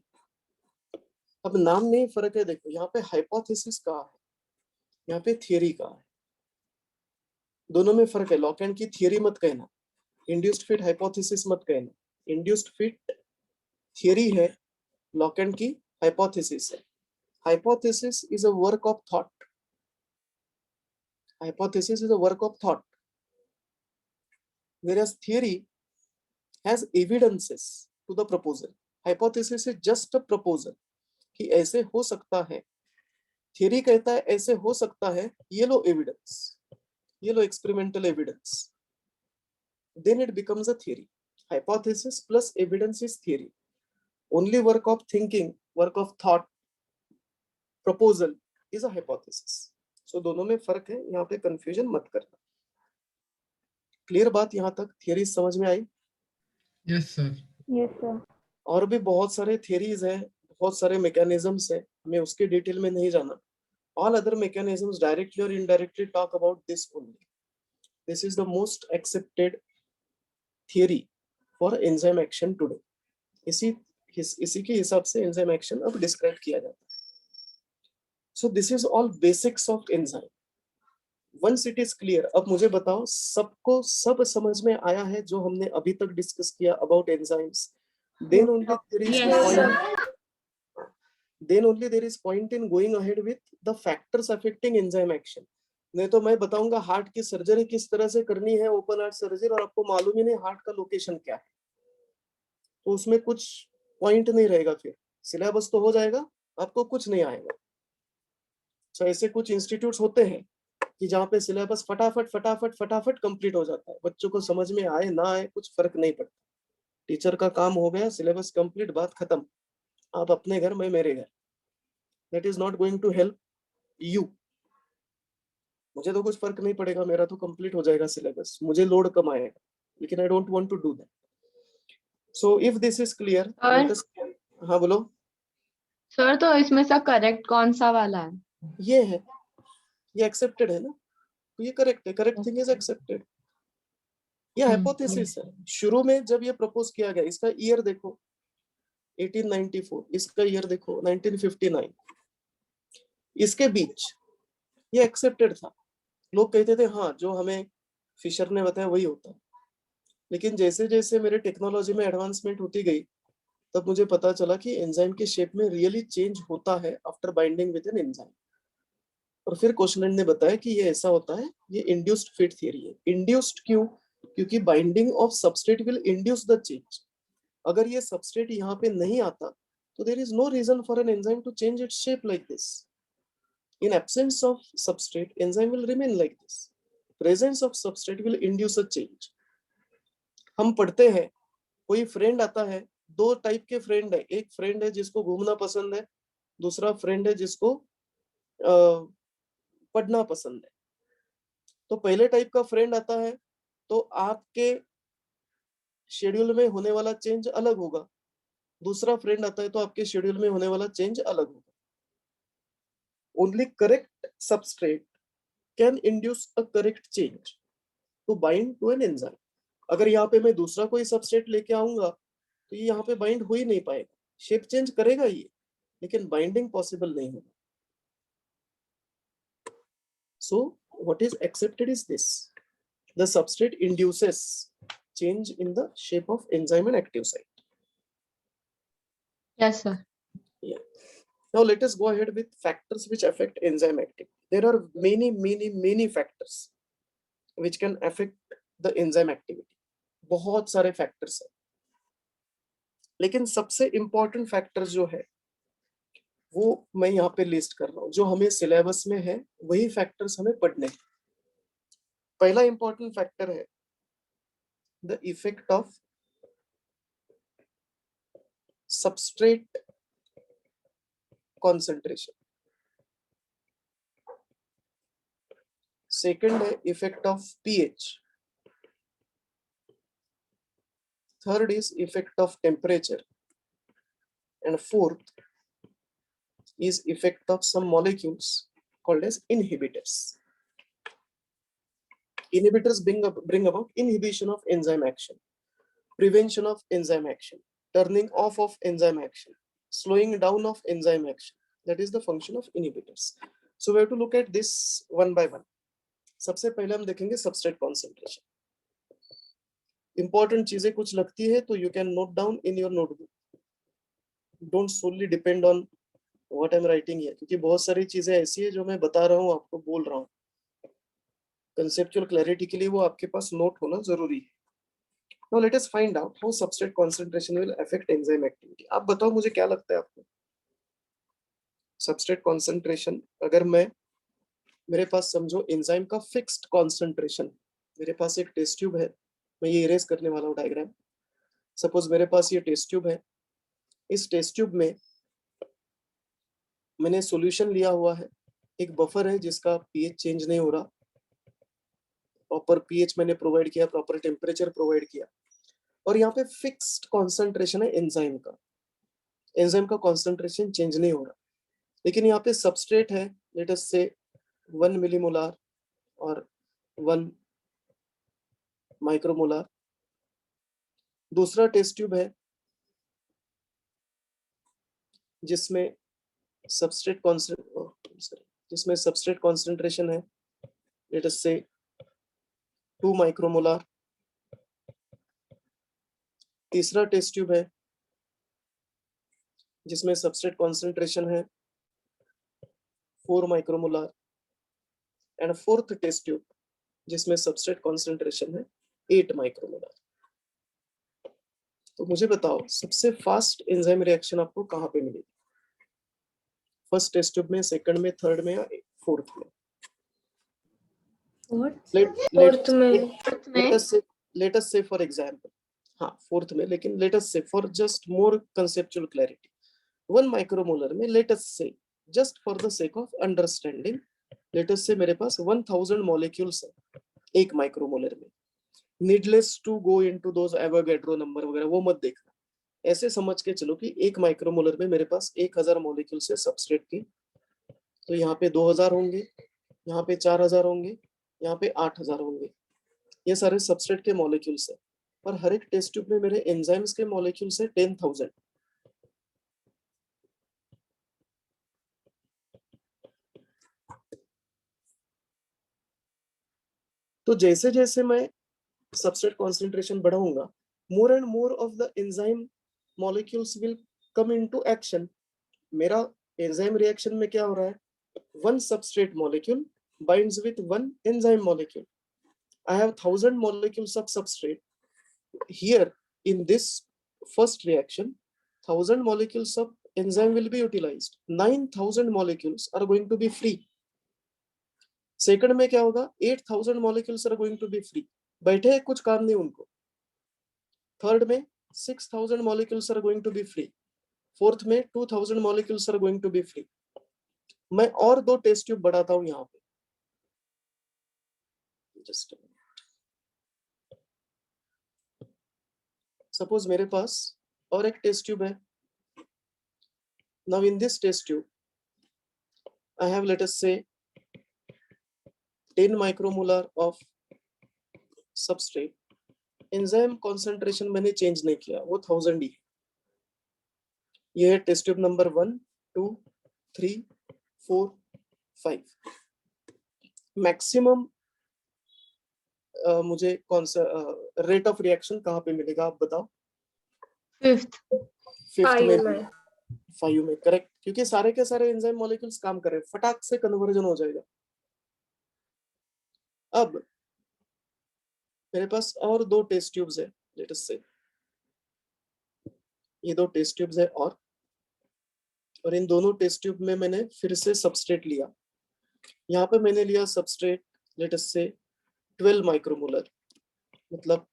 अब नाम में फर्क है. देखो यहाँ पे हाइपोथेसिस का है, यहाँ पे थियरी का है. दोनों में फर्क है. लॉकेंड की थियरी मत कहना, इंड्यूस्ड फिट हाइपोथेसिस मत कहना. इंड्यूस्ड फिट थियरी है, लॉकेंड की हाइपोथेसिस है. Hypothesis is a work of thought. Hypothesis is a work of thought, whereas theory has evidences to the proposal. Hypothesis is just a proposal कि ऐसे हो सकता है. Theory कहता है ऐसे हो सकता है. ये लो evidence, ये लो experimental evidence, then it becomes a theory. Hypothesis plus evidence is theory. Only work of thinking, work of thought, proposal is a hypothesis. So दोनों में फर्क है, यहाँ पे कंफ्यूजन मत करना. क्लियर बात यहाँ तक? थियरी समझ में आई? Yes sir. Yes, sir. और भी बहुत सारे थियरीज हैं, बहुत सारे मैकेनिज्म्स हैं, हमें उसके डिटेल में नहीं जाना. ऑल अदर मैकेनिज्म्स डायरेक्टली और indirectly talk about this only. This is the most accepted theory for enzyme action today. इसी के हिसाब से एंजाइम एक्शन अब डिस्क्राइब किया जाता है. So this is all basics of enzyme. Once it is clear, अब मुझे बताओ सबको सब समझ में आया है जो हमने अभी तक डिस्कस किया about enzymes. Then only there is Yes, point. Then only there is point in going ahead with the factors affecting enzyme action. नहीं तो मैं बताऊंगा हार्ट की सर्जरी किस तरह से करनी है, ओपन हार्ट सर्जरी, और आपको मालूम ही नहीं हार्ट का लोकेशन क्या है, तो उसमें कुछ पॉइंट नहीं रहेगा. फिर सिलेबस तो हो जाएगा, आपको कुछ नहीं आएगा. तो ऐसे कुछ इंस्टीट्यूट्स होते हैं कि जहाँ पे सिलेबस फटाफट कंप्लीट हो जाता है. बच्चों को समझ में आए ना आए कुछ फर्क नहीं पड़ता. टीचर का काम हो गया, सिलेबस कंप्लीट, बात खत्म. आप अपने घर, मैं मेरे घर. That is not going to help you. मुझे तो कुछ फर्क नहीं पड़ेगा, मेरा तो कंप्लीट हो जाएगा सिलेबस, मुझे लोड कम आएगा, लेकिन I don't want to do that. So if this is clear, let us. हाँ बोलो. सर तो इसमें से करेक्ट कौन सा वाला है? ये है, ये एक्सेप्टेड है ना, तो ये करेक्ट है. Correct thing is accepted. ये हाइपोथेसिस है. शुरू में जब ये प्रपोज किया गया, इसका ईयर देखो 1894, इसका ईयर देखो 1959. इसके बीच ये एक्सेप्टेड था. लोग कहते थे हाँ जो हमें फिशर ने बताया वही होता है. लेकिन जैसे जैसे मेरे टेक्नोलॉजी में एडवांसमेंट होती गई, तब मुझे पता चला कि एंजाइम के शेप में रियली चेंज होता है after binding with an enzyme. और फिर क्वेश्चन ने बताया कि ये ऐसा होता है, ये इंड्यूस्ड फिट थियरी है. इंड्यूस्ड क्यों? क्योंकि binding of substrate will induce the change. अगर ये सबस्ट्रेट यहाँ पे नहीं आता तो there is no reason for an enzyme to change its shape like this. In absence of substrate enzyme will remain like this. Presence of substrate will induce a change. हम पढ़ते हैं, कोई फ्रेंड आता है, दो टाइप के friend है. एक फ्रेंड है जिसको घूमना पसंद है, दूसरा फ्रेंड है जिसको पढ़ना पसंद है. तो पहले टाइप का फ्रेंड आता है तो आपके शेड्यूल में होने वाला चेंज अलग होगा. दूसरा फ्रेंड आता है तो आपके शेड्यूल में होने वाला चेंज अलग होगा. Only correct substrate can induce a correct change to bind to an enzyme. अगर यहाँ पे मैं दूसरा कोई सबस्ट्रेट लेके आऊंगा तो ये यहाँ पे बाइंड हो ही नहीं पाएगा. शेप चेंज करेगा ये, लेकिन बाइंडिंग पॉसिबल नहीं होगा. So what is accepted is this: the substrate induces change in the shape of enzyme and active site. Yes, sir. Yeah. Now let us go ahead with factors which affect enzyme activity. There are many factors which can affect the enzyme activity. बहुत सारे factors हैं. लेकिन सबसे important factors जो है वो मैं यहाँ पे लिस्ट कर रहा हूँ. जो हमें सिलेबस में है वही फैक्टर्स हमें पढ़ने हैं. पहला इंपॉर्टेंट फैक्टर है the effect of substrate concentration. Second है effect of pH, third is effect of temperature, and fourth is effect of some molecules called as inhibitors. Inhibitors bring about inhibition of enzyme action, prevention of enzyme action, turning off of enzyme action, slowing down of enzyme action. That is the function of inhibitors. So we have to look at this one by one. सबसे पहले हम देखेंगे substrate concentration. Important चीजें कुछ लगती है तो you can note down in your notebook. Don't solely depend on what I'm writing here, क्योंकि बहुत सारी चीजें ऐसी है जो मैं बता रहा हूँ, आपको बोल रहा हूँ, conceptual clarity के लिए वो आपके पास नोट होना जरूरी है. Now let us find out how substrate concentration will affect enzyme activity. आप बताओ मुझे क्या लगता है आपको substrate concentration, अगर मेरे पास समझो एंजाइम का फिक्स्ड कॉन्सेंट्रेशन, मेरे पास एक टेस्ट ट्यूब है, मैं ये इरेज करने वाला हूँ डायग्राम. सपोज मेरे पास ये टेस्ट ट्यूब है, इस टेस्ट ट्यूब में मैंने सॉल्यूशन लिया हुआ है, एक बफर है जिसका पीएच चेंज नहीं हो रहा, प्रॉपर पीएच मैंने प्रोवाइड किया, प्रॉपर टेम्परेचर प्रोवाइड किया, और यहाँ पे फिक्स्ड कॉन्सेंट्रेशन है एंजाइम का, एंजाइम का कॉन्सेंट्रेशन चेंज नहीं हो रहा. लेकिन यहाँ पे सबस्ट्रेट है, लेट अस से 1 मिलीमोलार और 1 माइक्रोमोलार. दूसरा टेस्ट ट्यूब है जिसमें सबस्ट्रेट कॉन्सेंट्रेशन है, लेट अस से 2 माइक्रोमोलार. तीसरा टेस्ट ट्यूब है जिसमें सबस्ट्रेट कॉन्सेंट्रेशन है 4 माइक्रोमोलार, एंड फोर्थ टेस्ट ट्यूब जिसमें सबस्ट्रेट कॉन्सेंट्रेशन है 8 माइक्रोमोलार. तो मुझे बताओ सबसे फास्ट एंजाइम रिएक्शन आपको कहाँ पे मिलेगी, फर्स्ट टेस्ट ट्यूब में, सेकंड में, थर्ड में या फोर्थ में? Let us say for example, हाँ फोर्थ में, लेकिन let us say for just more conceptual clarity, 1 micromolar में let us say, just for the sake of understanding, let us say मेरे पास 1000 मॉलिक्यूल्स है 1 माइक्रोमोलर में. Needless to go into those Avogadro number वगैरह वो मत देखना, ऐसे समझ के चलो कि 1 माइक्रोमोलर में मेरे पास 1000 मॉलिक्यूल्स है सबस्ट्रेट की, तो यहाँ पे 2000 होंगे, यहाँ पे 4000 होंगे, यहाँ पे 8000 होंगे. ये सारे सबस्ट्रेट के मॉलिक्यूल्स है, और हर एक टेस्ट ट्यूब में मेरे एंजाइम्स के मॉलिक्यूल्स है 10,000. तो जैसे जैसे मैं सबस्ट्रेट कॉन्सेंट्रेशन बढ़ाऊंगा, more and more of the enzyme molecules will come into action. मेरा एंजाइम रिएक्शन में क्या हो रहा है, 1 substrate molecule binds with 1 enzyme molecule. I have 1000 molecules of substrate. Here in this first reaction, 1000 molecules of enzyme will be utilized. 9000 molecules are going to be free. Second में क्या होगा, 8000 molecules are going to be free. बैठे हैं, कुछ काम नहीं उनको. Third में 6000 molecules are going to be free. Fourth में 2000 molecules are going to be free. मैं और 2 टेस्ट ट्यूब बढ़ाता हूं यहाँ पे. Just a minute. Suppose मेरे पास और एक टेस्ट ट्यूब है. Now in this test tube, I have, let us say, 10 micromolar of substrate. Enzyme concentration मैंने चेंज नहीं किया, वो 1000 ही. ये है टेस्ट ट्यूब नंबर 1, 2, 3, 4, 5. मैक्सिमम मुझे कौन सा रेट ऑफ रिएक्शन कहाँ पे मिलेगा, आप बताओ. फिफ्थ में 5 में, करेक्ट, क्योंकि सारे के सारे एंजाइम मॉलिक्यूल्स काम कर रहे हैं, फटाक से कन्वर्जन हो जाएगा. अब मेरे पास और 2 टेस्ट ट्यूब्स है, लेट अस से ये 2 टेस्ट ट्यूब्स है, और इन दोनों टेस्ट ट्यूब में मैंने फिर से सबस्ट्रेट लिया. यहाँ पे मैंने लिया सबस्ट्रेट, लेट अस से 12 माइक्रोमोलर, मतलब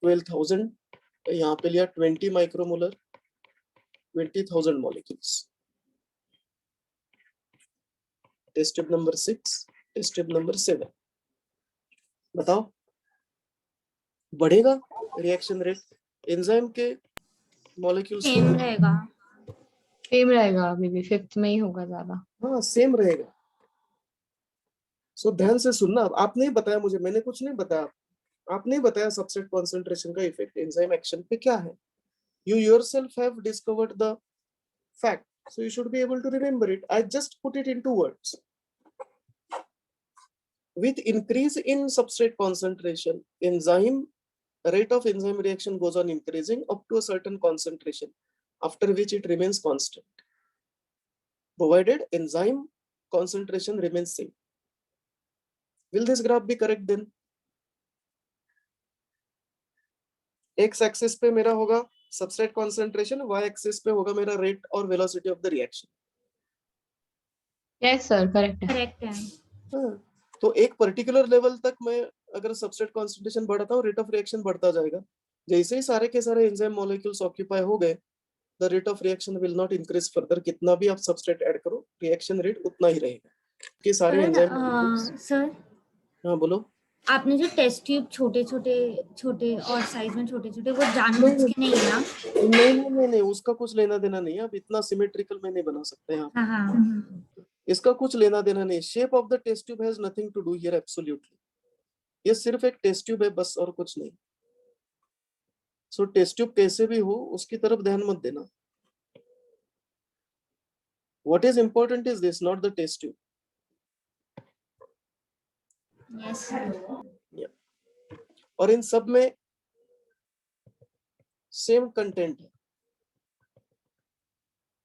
12,000. यहाँ पे लिया 20 micromolar, 20,000 molecules. Test tube number 6, test tube number 7, बताओ बढ़ेगा रिएक्शन रेट? एंजाइम के मॉलिक्यूल्स सेम रहेगा। सेम रहेगा, अभी भी 5th में ही होगा ज्यादा। हाँ सेम रहेगा। सो ध्यान से सुनना, आपने ही बताया मुझे, मैंने कुछ नहीं बताया, आपने ही बताया सबस्ट्रेट कॉन्सेंट्रेशन का इफेक्ट एंजाइम एक्शन पे क्या है। You yourself have discovered the fact, so you should be able to remember it. I just put it into words. With increase in substrate concentration, rate of enzyme reaction goes on increasing up to a certain concentration, after which it remains constant, provided enzyme concentration remains same. Will this graph be correct then? X axis पे मेरा होगा substrate concentration, Y axis पे होगा मेरा rate और velocity of the reaction. Yes sir, correct है। Correct है। हाँ, तो एक पर्टिकुलर लेवल तक मैं अगर सबस्ट्रेट कॉन्सेंट्रेशन बढ़ाता हूँ, रेट ऑफ रिएक्शन बढ़ता जाएगा। जैसे ही सारे के सारे एंजाइम मॉलिक्यूल्स ऑक्यूपाई हो गए, the rate of reaction will not increase further. कितना भी आप सबस्ट्रेट ऐड करो, रिएक्शन रेट उतना ही रहेगा कि सारे एंजाइम मॉलिक्यूल्स। सर हाँ बोलो। आपने जो टेस्ट ट्यूब छोटे और साइज में छोटे वो जानबूझ के नहीं है ना? नहीं, उसका कुछ लेना देना नहीं है। अब इतना सिमेट्रिकल में नहीं बना सकते हैं आप। हाँ। इसका कुछ लेना देना नहीं। Shape of the test tube has nothing to do here absolutely. ये सिर्फ एक टेस्ट ट्यूब है बस, और कुछ नहीं। सो टेस्ट ट्यूब कैसे भी हो, उसकी तरफ ध्यान मत देना। What is important is this, not the test tube. Yes. और इन सब में सेम कंटेंट है।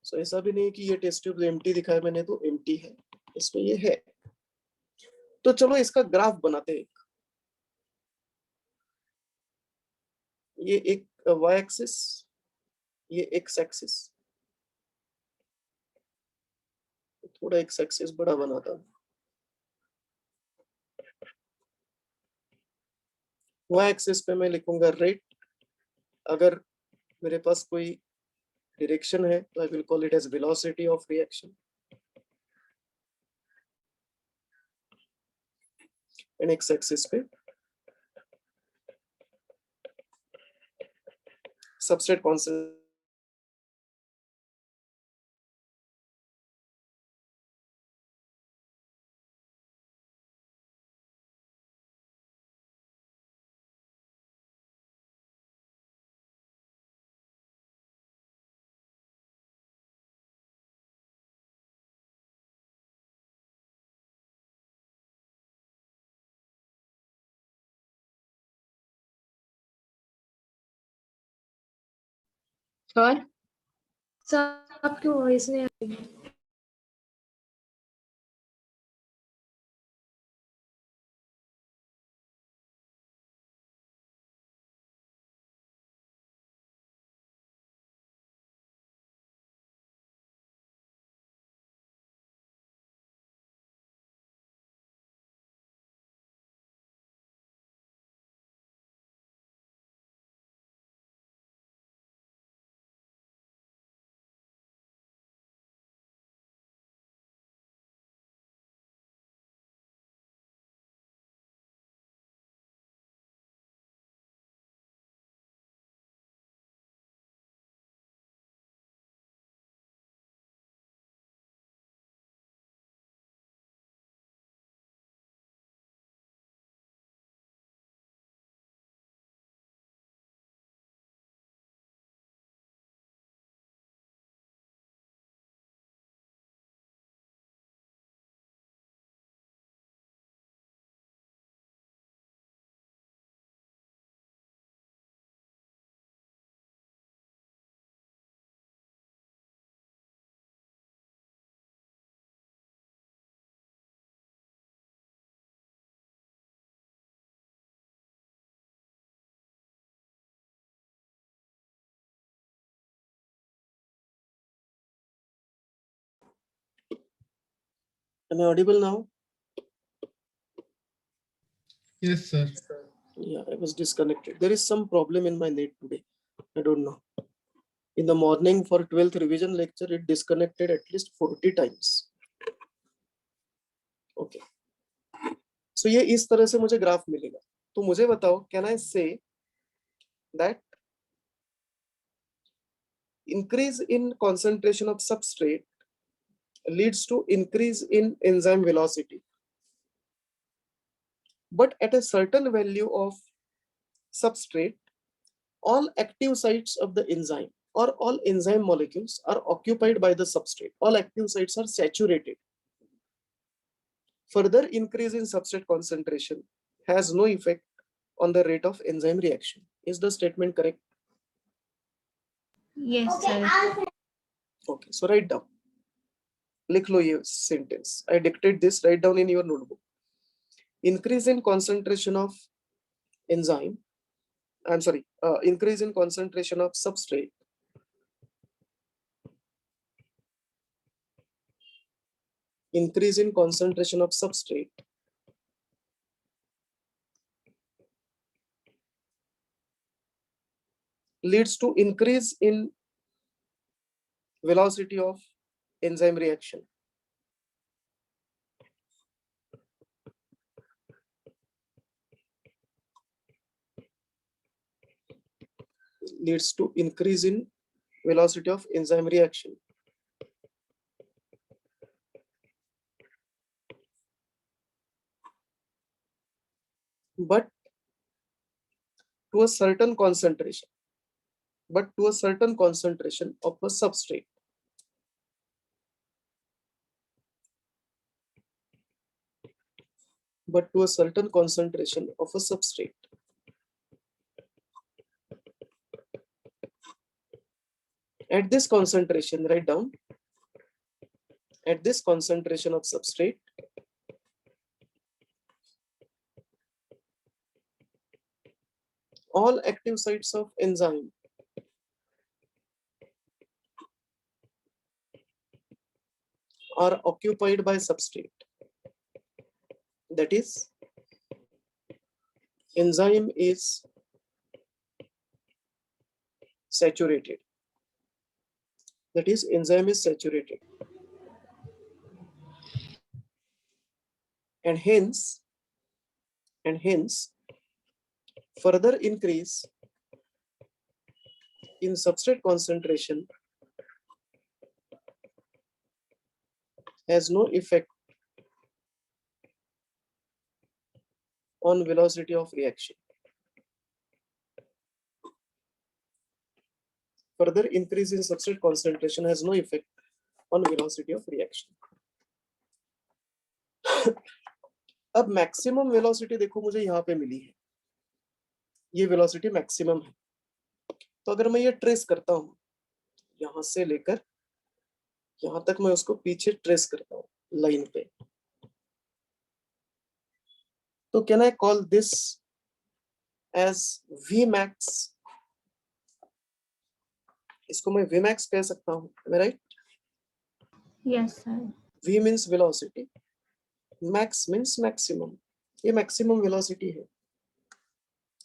सो ऐसा भी नहीं कि ये टेस्ट ट्यूब एम्प्टी दिखाया मैंने तो एम्प्टी है, इसमें ये है। तो चलो इसका ग्राफ बनाते हैं। ये एक y एक्सिस, ये x एक्सिस। थोड़ा x एक्सिस बड़ा बनाता हूँ। y एक्सिस पे मैं लिखूंगा रेट। अगर मेरे पास कोई डायरेक्शन है तो I will call it as velocity of reaction. And x axis पे सबस्ट्रेट कॉन्सेंट्रेशन। सर आपकी वॉइस नहीं आ रही है। Am I audible now? Yes, sir. Yeah, I was disconnected. There is some problem in my net today. I don't know. In the morning for 12th revision lecture, it disconnected at least 40 times. Okay. सो ये इस तरह से मुझे graph मिलेगा। तो मुझे बताओ, can I say that increase in concentration of substrate leads to increase in enzyme velocity, but at a certain value of substrate, all active sites of the enzyme or all enzyme molecules are occupied by the substrate. All active sites are saturated. Further increase in substrate concentration has no effect on the rate of enzyme reaction. Is the statement correct? Yes, sir. Okay, so write down. लिख लो ये sentence. I dictate this. Write down in your notebook. Increase in concentration of enzyme. I'm sorry. Increase in concentration of substrate increase in concentration of substrate leads to increase in velocity of enzyme reaction. Leads to increase in velocity of enzyme reaction. But to a certain concentration. But to a certain concentration of a substrate. But to a certain concentration of a substrate. At this concentration, write down. At this concentration of substrate, all active sites of enzyme are occupied by substrate. That is, enzyme is saturated. That is, enzyme is saturated. And hence, further increase in substrate concentration has no effect on velocity of reaction. Further increase in substrate concentration has no effect on velocity of reaction. अब maximum velocity देखो मुझे यहाँ पे मिली है, ये velocity maximum है। तो अगर मैं ये ट्रेस करता हूँ यहाँ से लेकर यहाँ तक, मैं उसको पीछे ट्रेस करता हूँ लाइन पे, तो can I call this as V max? इसको मैं वी मैक्स कह सकता हूँ, right? Yes, sir. V means velocity, max means maximum. ये maximum velocity है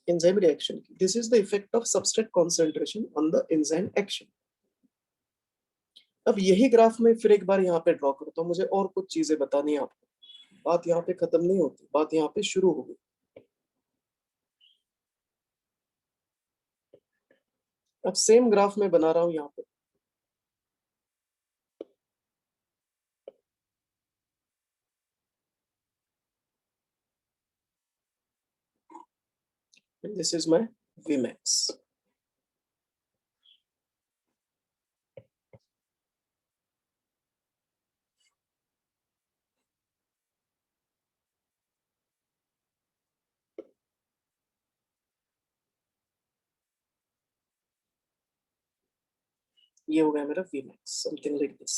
enzyme reaction की. This is the effect of substrate concentration on the enzyme action. अब यही ग्राफ में फिर एक बार यहाँ पे ड्रॉ करता हूँ, मुझे और कुछ चीजें बतानी है आपको। बात यहाँ पे खत्म नहीं होती, बात यहाँ पे शुरू हो गई। अब सेम ग्राफ में बना रहा हूँ यहाँ पे। This is my Vmax. ये हो गया मेरा Vmax, something like this.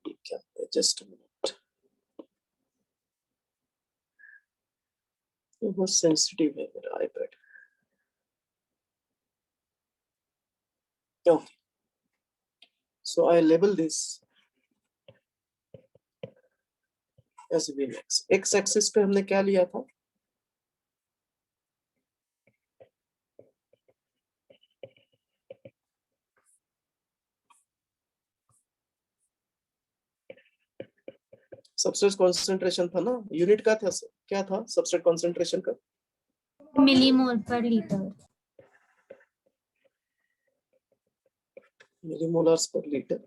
क्या है, just a minute. ये बहुत sensitive है मेरा iPad. Okay. So I label this as Vmax. X axis पे हमने क्या लिया था? सबस्ट्रेट कॉन्सेंट्रेशन था ना, यूनिट का था, क्या था सबस्ट्रेट कॉन्सेंट्रेशन का? मिलीमोल पर लीटर. मिलीमोलर्स पर लीटर.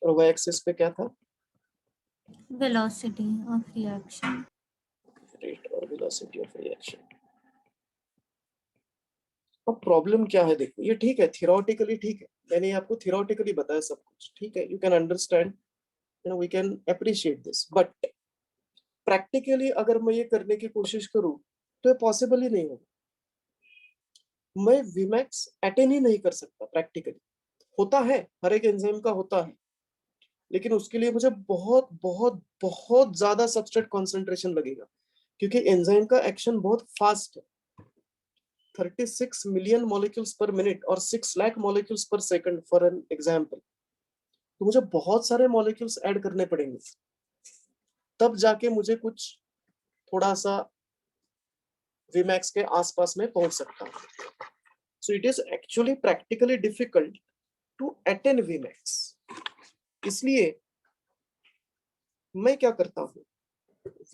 और वाई एक्सिस पे क्या था? Velocity of reaction. रेट और वेलोसिटी ऑफ रिएक्शन. अब प्रॉब्लम क्या है देखो, ये ठीक है थियोरेटिकली, ठीक है मैंने आपको थियोरेटिकली बताया सब कुछ, ठीक है, you can understand, you know we can appreciate this, but practically अगर मैं ये करने की कोशिश करूं तो ये पॉसिबल ही नहीं होगा. मैं Vmax अटेन ही नहीं कर सकता प्रैक्टिकली. होता है, हर एक एंजाइम का होता है, लेकिन उसके लिए मुझे बहुत बहुत बहुत ज्यादा सबस्ट्रेट कॉन्सेंट्रेशन लगेगा, क्योंकि एंजाइम का एक्शन बहुत फास्ट है. 36 मिलियन मॉलिक्यूल्स पर मिनट और 6 लाख मॉलिक्यूल्स पर सेकंड फॉर एन एग्जांपल. तो मुझे बहुत सारे मॉलिक्यूल्स ऐड करने पड़ेंगे, तब जाके मुझे कुछ थोड़ा सा Vmax के आसपास में पहुंच सकता हूं. So it is actually practically difficult to attain Vmax. इसलिए मैं क्या करता हूं,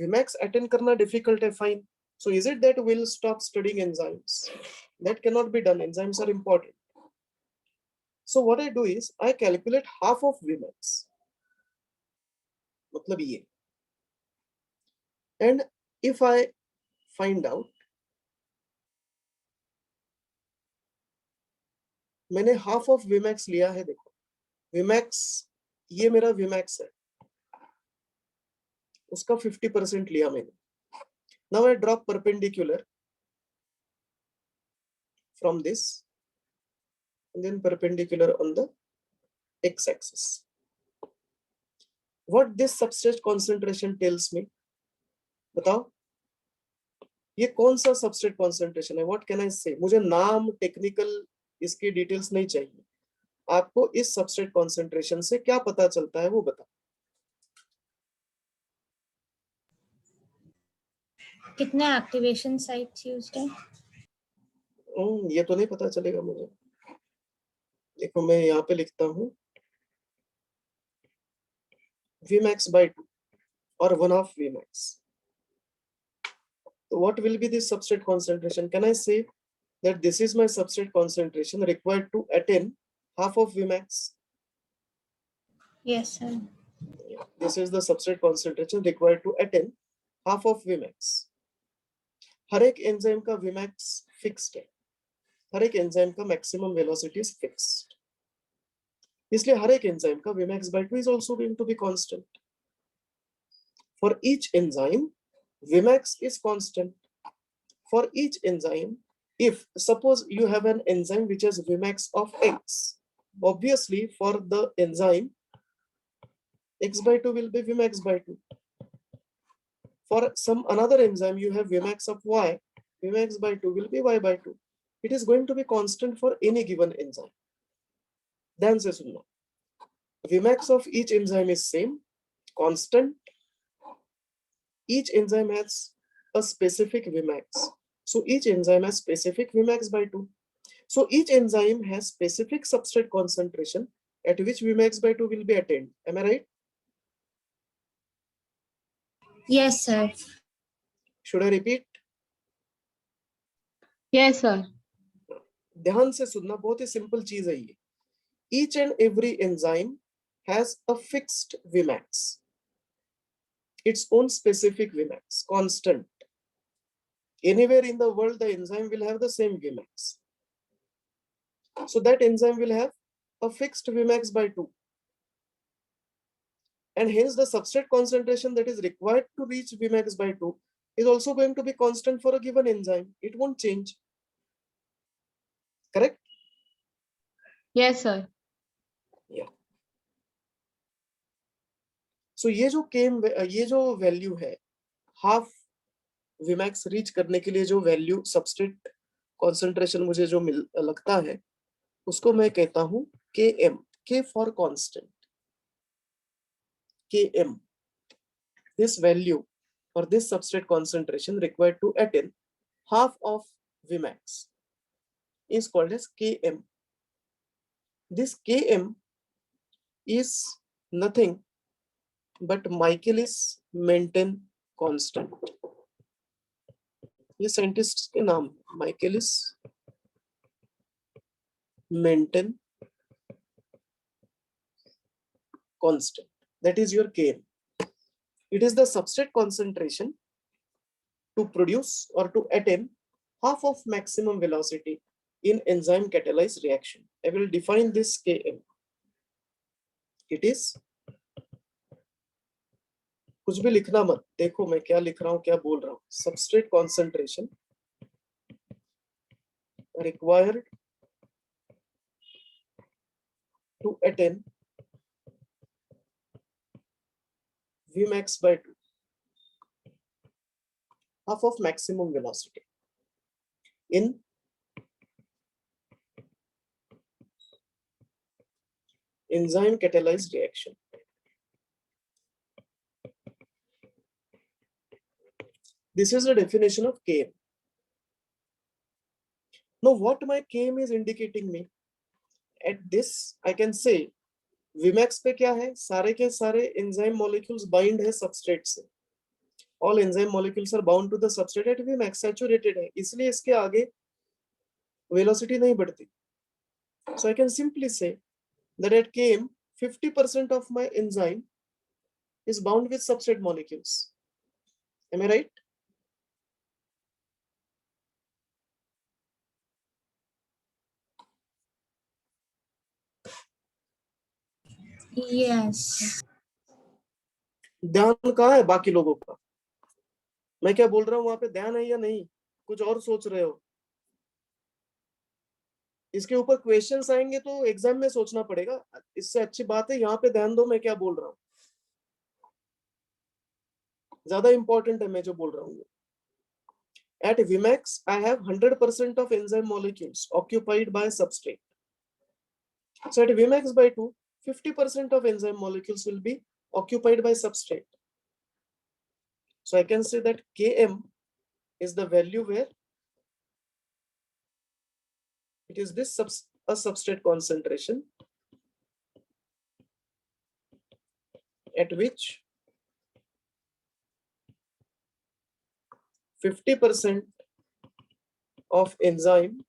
Vmax अटेन करना डिफिकल्ट है, fine. So is it that we'll stop studying enzymes? That cannot be done. Enzymes are important. So what I do is I calculate half of Vmax. मतलब ये. And if I find out, मैंने half of Vmax लिया है, देखो Vmax, ये मेरा Vmax है, उसका 50% लिया मैंने. Now I drop perpendicular from this and then perpendicular on the x-axis. What this substrate concentration tells me? बताओ ये कौन सा सबस्ट्रेट कॉन्सेंट्रेशन है? व्हाट कैन आई से? मुझे नाम टेक्निकल इसकी डिटेल्स नहीं चाहिए, आपको इस सबस्ट्रेट कॉन्सेंट्रेशन से क्या पता चलता है वो बताओ. कितने एक्टिवेशन साइट्स यूज्ड है? ये तो नहीं पता चलेगा मुझे. देखो मैं यहाँ पे लिखता हूँ Vmax by 2 or 1/2 Vmax. So what will be this substrate concentration? Can I say that this is my substrate concentration required to attain half of Vmax? Yes, sir. This is the substrate concentration required to attain half of Vmax. हर एक enzyme का Vmax fixed है, हर एक enzyme का maximum velocity is fixed, इसलिए हर एक enzyme का Vmax by 2 is also going to be constant. For each enzyme, Vmax is constant. For each enzyme, if suppose you have an enzyme which has Vmax of X, obviously for the enzyme, X by 2 will be Vmax by 2. For some another enzyme, you have Vmax of Y, Vmax by 2 will be Y by 2. It is going to be constant for any given enzyme. ध्यान से सुनना, Vmax of each enzyme is same, constant. Each enzyme has a specific Vmax. So each enzyme has specific Vmax by 2. So each enzyme has specific substrate concentration at which Vmax by 2 will be attained. Am I right? Yes, sir. Should I repeat? Yes, sir. ध्यान से सुनना, बहुत ही simple चीज है ये. Each and every enzyme has a fixed Vmax, its own specific Vmax, constant. Anywhere in the world, the enzyme will have the same Vmax. So that enzyme will have a fixed Vmax by 2. And hence the substrate concentration that is required to reach Vmax by 2 is also going to be constant for a given enzyme. It won't change. Correct? Yes, sir. Yeah. So ये जो value है, half Vmax reach करने के लिए जो value substrate concentration मुझे जो लगता है, उसको मैं कहता हूं Km, K for constant. Km, this value or this substrate concentration required to attain half of Vmax is called as Km. This Km is nothing but Michaelis maintain constant. ये scientist के नाम, Michaelis maintain constant. That is your Km. It is the substrate concentration to produce or to attain half of maximum velocity in enzyme catalyzed reaction. I will define this Km. It is, कुछ भी लिखना मत, देखो मैं क्या लिख रहा हूं, क्या बोल रहा हूं. Substrate concentration required to attain Vmax by 2, half of maximum velocity in enzyme catalyzed reaction. This is the definition of Km. Now what my Km is indicating me, at this I can say Vmax पे क्या है, सारे के सारे enzyme molecules bind है substrate से. All enzyme molecules are bound to the substrate at Vmax, saturated है, इसलिए इसके आगे velocity नहीं बढ़ती. So I can simply say that at Km 50% of my enzyme is bound with substrate molecules. Am I right? Yes. ध्यान कहाँ है बाकी लोगों का? मैं क्या बोल रहा हूँ वहां पे ध्यान है या नहीं? कुछ और सोच रहे हो? इसके ऊपर क्वेश्चंस आएंगे तो एग्जाम में सोचना पड़ेगा. इससे अच्छी बात है यहाँ पे ध्यान दो मैं क्या बोल रहा हूँ. ज्यादा इंपॉर्टेंट है मैं जो बोल रहा हूँ. At Vmax, I have 100% of enzyme molecules occupied by substrate. So at Vmax by 2, 50% of enzyme molecules will be occupied by substrate. So I can say that Km is the value where it is this a substrate concentration at which 50% of enzyme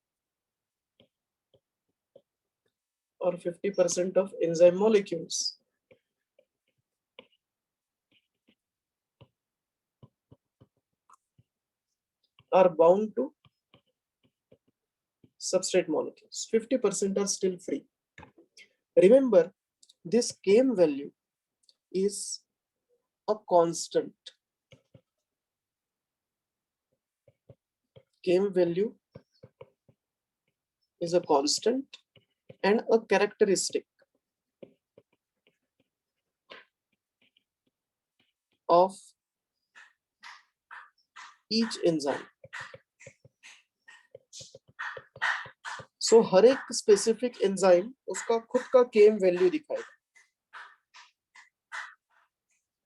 or 50% of enzyme molecules are bound to substrate molecules. 50% are still free. Remember, this Km value is a constant. Km value is a constant and a characteristic of each enzyme. So हर एक specific enzyme उसका खुद का Km value दिखाएगा.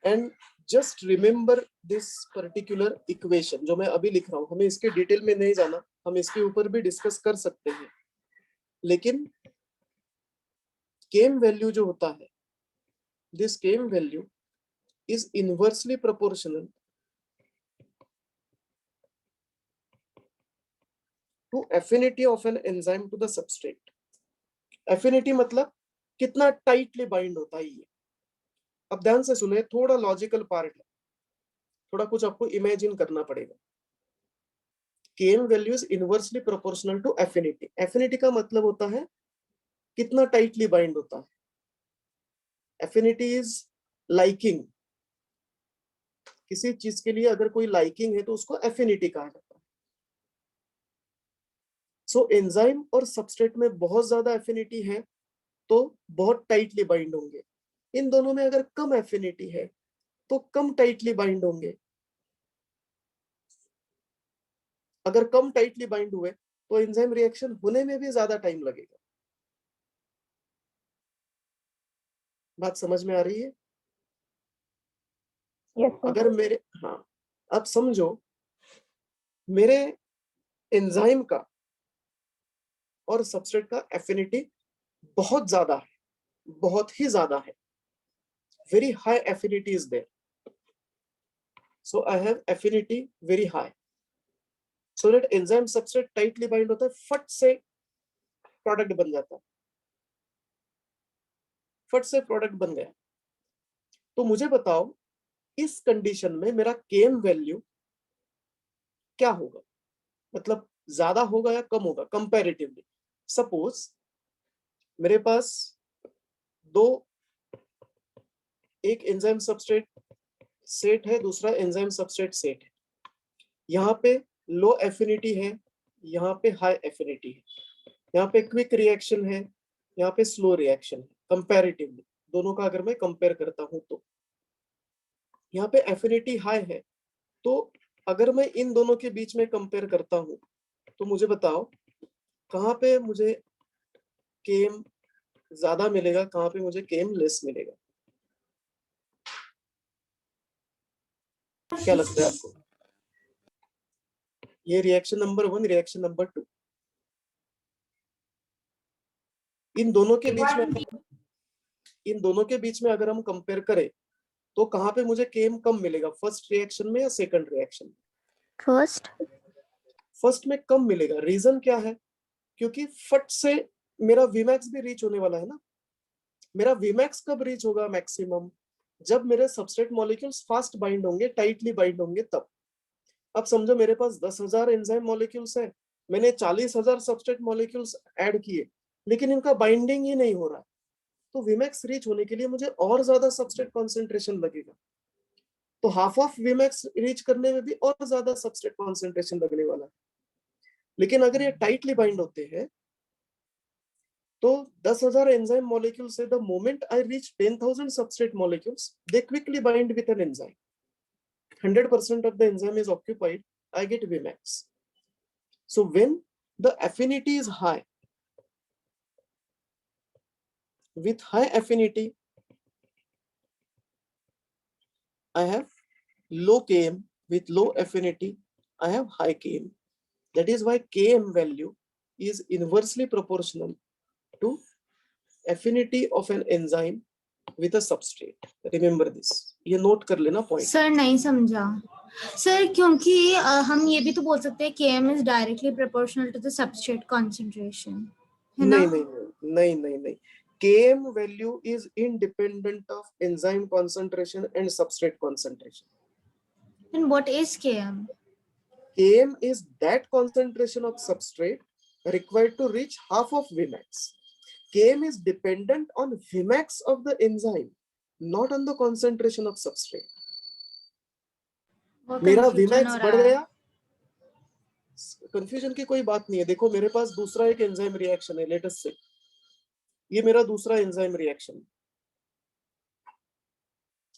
And just remember this particular equation जो मैं अभी लिख रहा हूँ. हमें इसके डिटेल में नहीं जाना, हम इसके ऊपर भी डिस्कस कर सकते हैं. लेकिन Km value जो होता है, this Km value is inversely proportional to affinity of an enzyme to the substrate. Affinity मतलब कितना tightly bind होता है ये. अब ध्यान से सुने, थोड़ा लॉजिकल पार्ट है, थोड़ा कुछ आपको इमेजिन करना पड़ेगा. Km value is inversely proportional to affinity. Affinity का मतलब होता है कितना टाइटली बाइंड होता है. Affinity is liking. किसी चीज के लिए अगर कोई लाइकिंग है तो उसको एफिनिटी कहा जाता है. सो एंजाइम और सबस्ट्रेट में बहुत ज्यादा एफिनिटी है तो बहुत टाइटली बाइंड होंगे. इन दोनों में अगर कम एफिनिटी है तो कम टाइटली बाइंड होंगे. अगर कम टाइटली बाइंड हुए तो एंजाइम रिएक्शन होने में भी ज्यादा टाइम लगेगा. बात समझ में आ रही है? Yes, sir. अगर मेरे, हाँ, अब समझो मेरे एंजाइम का और सबस्ट्रेट का एफिनिटी बहुत ज्यादा है, बहुत ही ज्यादा है. very high affinity is there. So I have affinity very high, so that enzyme substrate tightly bind होता है, फट से प्रोडक्ट बन जाता है, फट से प्रोडक्ट बन गया। तो मुझे बताओ इस कंडीशन में मेरा केम वैल्यू क्या होगा, मतलब ज्यादा होगा या कम होगा कंपैरेटिवली। सपोज मेरे पास दो, एक एंजाइम सबस्ट्रेट सेट है, दूसरा एंजाइम सबस्ट्रेट सेट है। यहाँ पे लो एफिनिटी है, यहाँ पे हाई एफिनिटी है, यहाँ पे क्विक रिएक्शन है, यहाँ पे स्लो रिएक्शन है। कंपैरेटिवली दोनों का अगर मैं कंपेयर करता हूं तो यहाँ पे एफिनिटी हाई है, तो अगर मैं इन दोनों के बीच में कंपेयर करता हूं तो मुझे बताओ कहाँ पे मुझे केम ज्यादा मिलेगा, कहाँ पे मुझे केम लेस मिलेगा। क्या लगता है आपको? ये रिएक्शन नंबर 1, रिएक्शन नंबर 2, इन दोनों के बीच में अगर हम कंपेयर करें तो कहाँ पे मुझे केम कम मिलेगा, फर्स्ट रिएक्शन में या सेकंड रिएक्शन में? फर्स्ट में कम मिलेगा। रीजन क्या है? क्योंकि फट से मेरा वीमैक्स भी रीच होने वाला है ना। मेरा वीमैक्स कब रीच होगा मैक्सिमम? जब मेरे सबस्ट्रेट मॉलिक्यूल्स फास्ट बाइंड होंगे, टाइटली बाइंड होंगे तब। अब समझो मेरे पास 10,000 एंजाइम मॉलिक्यूल्स है, मैंने 40,000 सबस्ट्रेट मॉलिक्यूल्स ऐड किए, लेकिन इनका बाइंडिंग ही नहीं हो रहा, तो वीमैक्स रीच होने के लिए मुझे और ज्यादा सबस्ट्रेट कॉन्सेंट्रेशन लगेगा। तो हाफ ऑफ वीमैक्स रीच करने में भी और ज्यादा सबस्ट्रेट कॉन्सेंट्रेशन लगने वाला है। लेकिन अगर ये टाइटली बाइंड होते हैं तो 10,000 एंजाइम मॉलिक्यूल से the moment I reach 10,000 substrate molecules, they quickly bind with an enzyme. 100% of the enzyme is occupied, I get Vmax. So when the affinity is high, with high affinity, I have low Km. With low affinity, I have high Km. That is why Km value is inversely proportional to affinity of an enzyme with a substrate. Remember this. ये note कर लेना point. Sir नहीं समझा sir, क्योंकि हम ये भी तो बोल सकते हैं Km is directly proportional to the substrate concentration, है ना? नहीं। Km value is independent of enzyme concentration and substrate concentration. Then what is Km? Km is that concentration of substrate required to reach half of Vmax. Km is dependent on Vmax of the enzyme, not on the concentration of substrate. मेरा Vmax बढ़ गया, confusion की कोई बात नहीं है। देखो मेरे पास दूसरा एक एंजाइम रिएक्शन है, लेट अस से ये मेरा दूसरा enzyme reaction,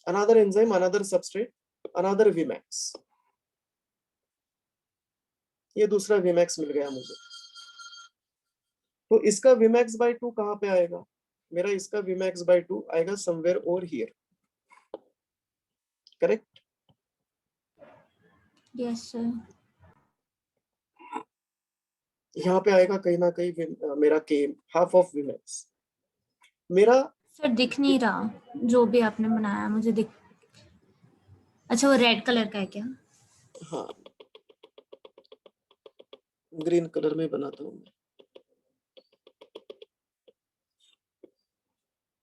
another enzyme, another substrate, another Vmax। ये दूसरा Vmax मिल गया मुझे, तो इसका Vmax by 2 कहाँ पे आएगा? मेरा इसका Vmax by 2 आएगा somewhere over here, correct? Yes sir. यहाँ पे आएगा कहीं ना कहीं मेरा Km हाफ ऑफ Vmax। मेरा सर दिख नहीं रहा जो भी आपने बनाया मुझे दिख, अच्छा वो रेड कलर का है क्या? हाँ, ग्रीन कलर में बनाता हूँ।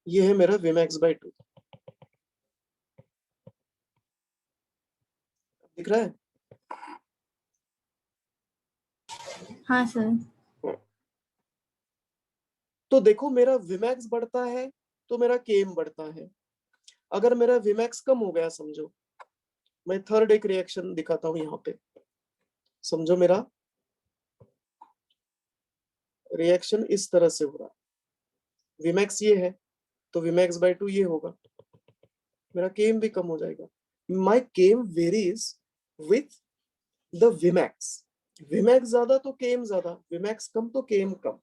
ये है मेरा Vmax by 2, दिख रहा है? हाँ सर। तो देखो मेरा Vmax बढ़ता है तो मेरा Km बढ़ता है। अगर मेरा Vmax कम हो गया, समझो मैं थर्ड एक रिएक्शन दिखाता हूं यहाँ पे। समझो मेरा रिएक्शन इस तरह से हो रहा है, Vmax ये है तो Vmax by 2 ये होगा, मेरा Km भी कम हो जाएगा। My Km varies with the Vmax. Vmax ज्यादा तो Km ज्यादा, Vmax कम तो Km कम।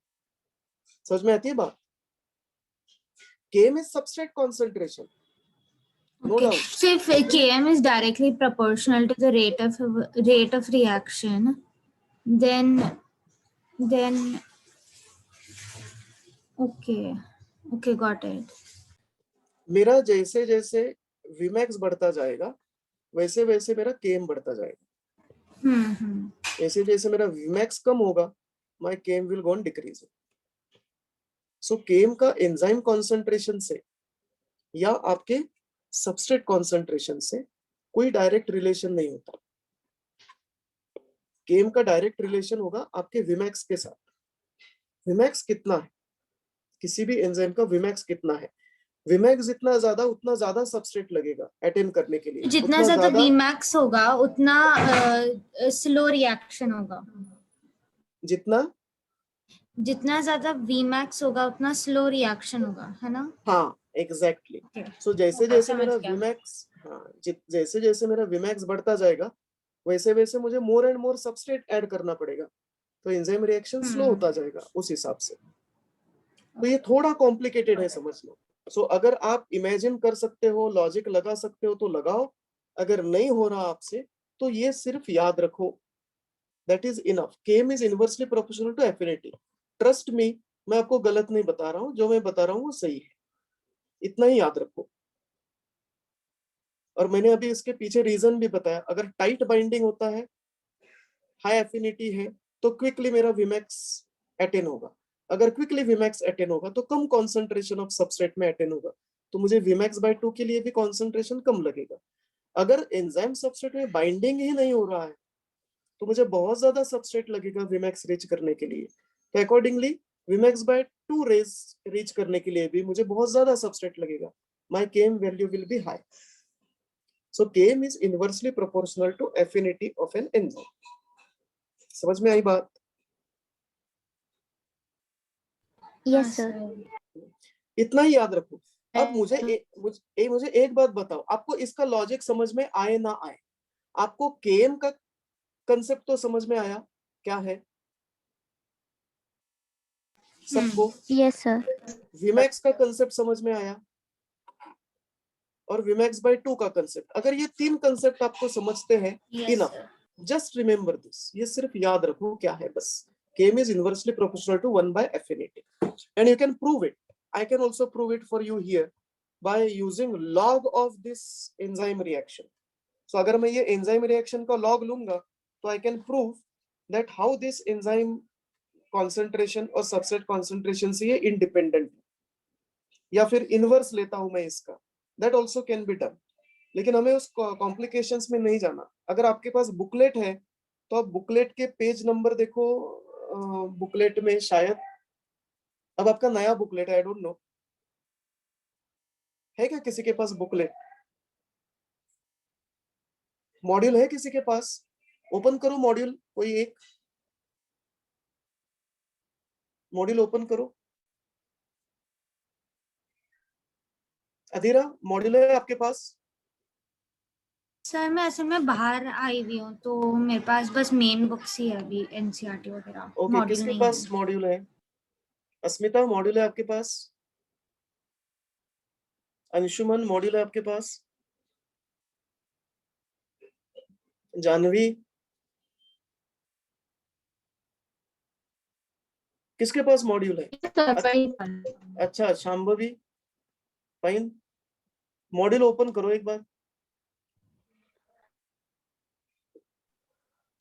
समझ में आती है बात? Km is substrate concentration, no doubt. So if Km is directly proportional to the rate of reaction, then okay, got it. मेरा जैसे जैसे Vmax बढ़ता जाएगा वैसे वैसे मेरा Km बढ़ता जाएगा। जैसे जैसे मेरा Vmax कम होगा my Km will go on decreasing. So Km का एंजाइम कॉन्सेंट्रेशन से या आपके सबस्ट्रेट कॉन्सेंट्रेशन से कोई डायरेक्ट रिलेशन नहीं होता। Km का डायरेक्ट रिलेशन होगा आपके Vmax के साथ। Vmax कितना है, किसी भी एंजाइम का Vmax कितना है, Vmax जितना ज्यादा उतना ज्यादा सबस्ट्रेट लगेगा अटेन करने के लिए। जितना ज्यादा Vmax होगा उतना स्लो रिएक्शन होगा। जितना ज्यादा Vmax होगा उतना स्लो रिएक्शन होगा, है ना? हाँ, एग्जैक्टली। सो जैसे जैसे मेरा Vmax, जैसे जैसे मेरा Vmax बढ़ता जाएगा वैसे वैसे मुझे more and more substrate add करना पड़ेगा, तो एंजाइम रिएक्शन स्लो होता जाएगा उस हिसाब से। तो ये थोड़ा कॉम्प्लिकेटेड है समझना। सो अगर आप इमेजिन कर सकते हो, लॉजिक लगा सकते हो तो लगाओ, अगर नहीं हो रहा आपसे तो ये सिर्फ याद रखो, that is enough. Km is inversely proportional to affinity. Trust me, मैं आपको गलत नहीं बता रहा हूँ, जो मैं बता रहा हूँ वो सही है, इतना ही याद रखो। और मैंने अभी इसके पीछे रीजन भी बताया। अगर टाइट बाइंडिंग होता है, हाई एफिनिटी है, तो क्विकली मेरा Vmax अटेन होगा। अगर क्विकली Vmax अटेन होगा तो कम कॉन्सेंट्रेशन ऑफ सबस्ट्रेट में अटेन होगा, तो मुझे Vmax/2 के लिए भी कॉन्सेंट्रेशन कम लगेगा। अगर एंजाइम सबस्ट्रेट में बाइंडिंग ही नहीं हो रहा है तो मुझे बहुत ज्यादा सबस्ट्रेट लगेगा Vmax रीच करने के लिए। तो अकॉर्डिंगली Vmax/2 रीच करने के लिए भी मुझे बहुत ज्यादा सबस्ट्रेट लगेगा। My Km value will be high. So Km is inversely proportional to affinity of an enzyme. समझ में आई बात? Yes, sir. इतना ही याद रखो। अब मुझे एक बात बताओ, आपको इसका लॉजिक समझ में आए ना आए, आपको Km का कंसेप्ट तो समझ में आया क्या है सबको? Yes, sir. Vmax का कंसेप्ट समझ में आया और Vmax/2 का कंसेप्ट। अगर ये तीन कंसेप्ट आपको समझते हैं, इनफ। जस्ट रिमेम्बर दिस, ये सिर्फ याद रखो क्या है बस। Km is inversely proportional to 1 by affinity, and you can prove it. I can also prove it for you here by using log of this enzyme reaction. So अगर मैं ये enzyme reaction का log लूंगा तो I can prove that how this enzyme concentration और substrate concentration से ये independent है, या फिर इनवर्स लेता हूं मैं इसका, that also can be done. लेकिन हमें उस कॉम्प्लिकेशंस में नहीं जाना। अगर आपके पास बुकलेट है तो आप बुकलेट के पेज नंबर देखो। बुकलेट में शायद, अब आपका नया बुकलेट है, आई डोंट नो, है क्या किसी के पास बुकलेट? मॉड्यूल है किसी के पास? ओपन करो मॉड्यूल, कोई एक मॉड्यूल ओपन करो। अधीरा, मॉड्यूल है आपके पास? सर मैं असल में बाहर आई हुई हूँ तो मेरे पास बस मेन बुक्स ही है अभी, एनसीईआरटी वगैरह। ओके, किसके पास मॉड्यूल है? अस्मिता, मॉड्यूल है आपके पास? अंशुमन, मॉड्यूल है आपके पास? जानवी, किसके पास मॉड्यूल है? अच्छा, शांभवी, फाइन। मॉड्यूल ओपन करो एक बार।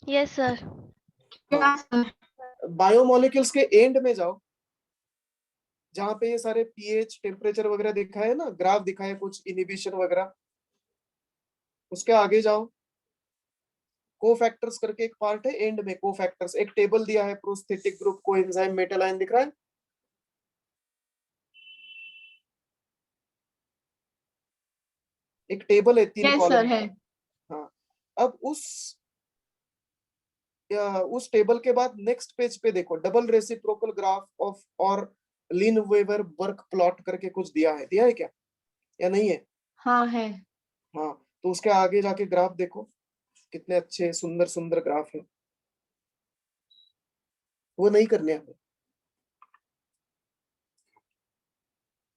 Yes, sir. बायोमोलिक्यूल्स के एंड में जाओ, जहां पे ये सारे पीएच, टेम्परेचर वगैरह दिखा है ना, ग्राफ दिखा है कुछ इनहिबिशन वगैरह, उसके आगे जाओ। कोफैक्टर्स करके एक पार्ट है एंड में, कोफैक्टर्स एक टेबल दिया है, prosthetic group, coenzyme, metal ion दिख रहा है। एक टेबल है 3 कॉलम। हाँ, अब उस टेबल के बाद नेक्स्ट पेज पे देखो, डबल रेसिप्रोकल ग्राफ ऑफ और लिनवेवर बर्क प्लॉट करके कुछ दिया है क्या, या नहीं है? हाँ है। हाँ, तो उसके आगे जाके ग्राफ देखो, कितने अच्छे सुंदर सुंदर ग्राफ है। वो नहीं करने हमें,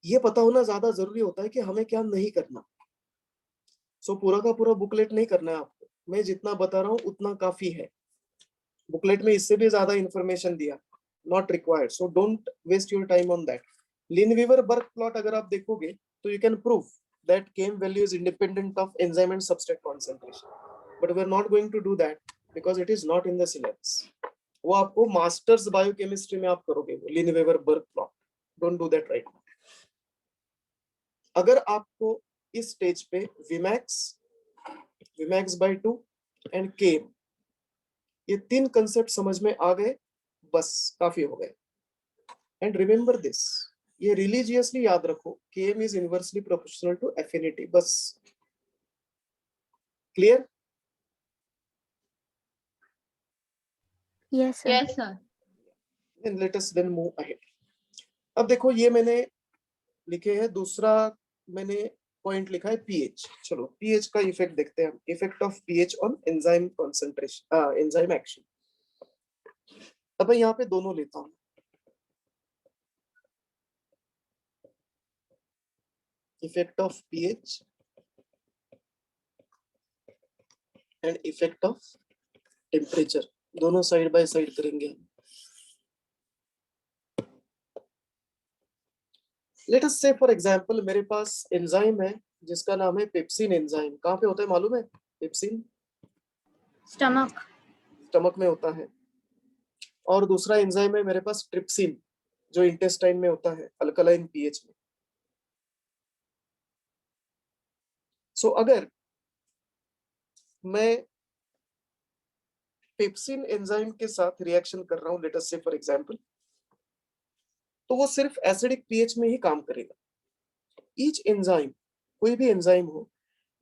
ये पता होना ज्यादा जरूरी होता है कि हमें क्या नहीं करना। सो पूरा का पूरा बुकलेट नहीं करना है आपको, मैं जितना बता रहा हूँ उतना काफी है। बुकलेट में इससे भी ज्यादा इंफॉर्मेशन दिया, not required, so don't waste your time on that. Lineweaver Burk plot अगर आप देखोगे So you can prove that Km value is independent of enzyme and substrate concentration. But we're not going to do that because it is not in the syllabus. वो आपको masters biochemistry में आप करोगे, Lineweaver Burk plot. Don't do that right. अगर आपको इस stage पे Vmax by 2 and Km ये 3 कंसेप्ट समझ में आ गए, बस काफी हो गए. एंड रिमेंबर दिस, ये रिलीजियसली याद रखो, Km is inversely proportional to affinity. बस clear? Yes, sir. Yes, sir. And let us then move ahead. अब देखो ये मैंने लिखे हैं, दूसरा मैंने पॉइंट लिखा है पीएच. चलो पीएच का इफेक्ट देखते हैं हम. Effect of pH on enzyme concentration, enzyme action. अब मैं यहाँ पे दोनों लेता हूँ. Effect of pH and effect of temperature, दोनों साइड बाय साइड करेंगे हम. Late us say for example मेरे पास एंजाइम है जिसका नाम है पेप्सिन एंजाइम. कहाँ पे होता है मालूम है? पेप्सिन स्टमक में होता है. और दूसरा एंजाइम है मेरे पास ट्रिप्सिन, जो इंटेस्टाइन में होता है, अल्कलाइन पीएच में. सो अगर मैं पेप्सिन एंजाइम के साथ रिएक्शन कर रहा हूं, late us say for example, तो वो सिर्फ एसिडिक पीएच में ही काम करेगा. ईच एंजाइम, कोई भी एंजाइम हो,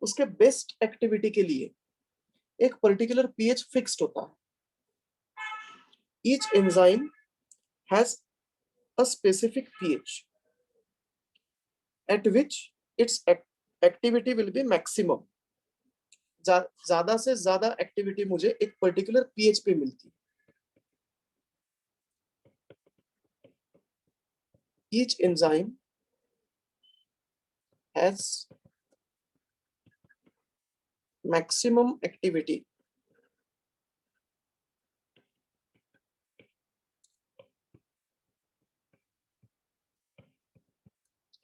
उसके बेस्ट एक्टिविटी के लिए एक पर्टिकुलर पीएच फिक्स्ड होता है. Each enzyme has a specific pH eight which it's activity will B maximum. ज्यादा से ज्यादा एक्टिविटी मुझे एक पर्टिकुलर पीएच पे मिलती है. Each enzyme has maximum activity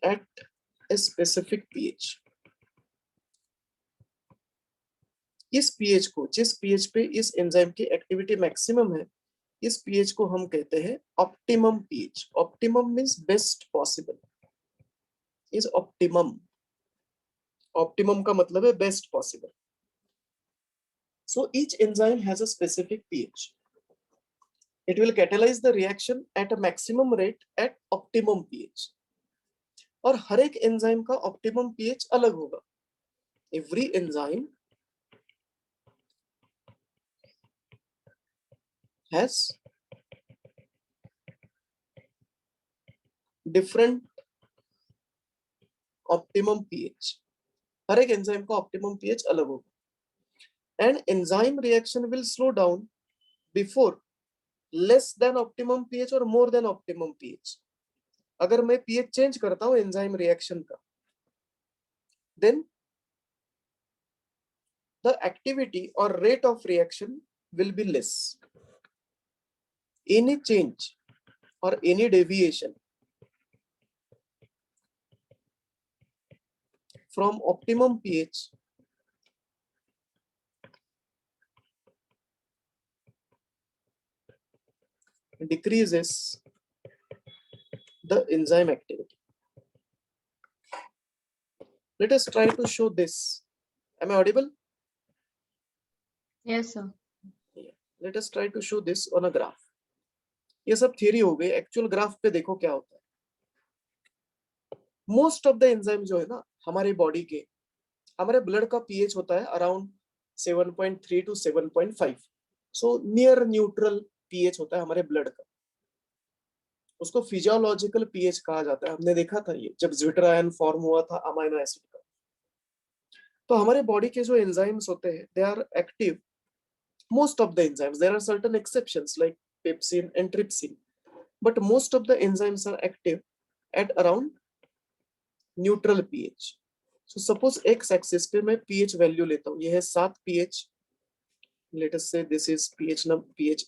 at a specific pH. इस pH को, जिस pH पे इस एंजाइम की एक्टिविटी मैक्सिमम है, इस pH को हम कहते हैं optimum pH. Optimum means best possible. Is optimum. Optimum का मतलब है best possible. So each enzyme has a specific pH. It will catalyze the reaction at a maximum rate at optimum pH. और हर एक enzyme का optimum pH अलग होगा. Every enzyme has different optimum pH. हर एक enzyme का optimum pH अलग होगा. And enzyme reaction will slow down before less than optimum pH or more than optimum pH. अगर मैं pH चेंज करता हूं एंजाइम रिएक्शन का, then the activity or rate of reaction will be less. Any change or any deviation from optimum pH decreases the enzyme activity. Let us try to show this. Am I audible? Yes, sir. Let us try to show this on a graph. ये सब theory हो गई. Actual graph पे देखो क्या होता है. Most of the enzyme जो है ना हमारे बॉडी के, हमारे ब्लड का पीएच होता है around 7.3 to 7.5. So near neutral pH होता है हमारे ब्लड का. उसको फिजियोलॉजिकल पीएच कहा जाता है. हमने देखा था ये जब ज्विटर आयन फॉर्म हुआ था अमाइनो एसिड का. तो हमारे बॉडी के जो एंजाइम्स होते हैं they are active. Most of the enzymes, there are certain exceptions like pepsin and trypsin, but most of the enzymes are active at around neutral pH. So suppose x axis पे मैं pH value लेता हूँ. ये है 7 pH. Let us say this is pH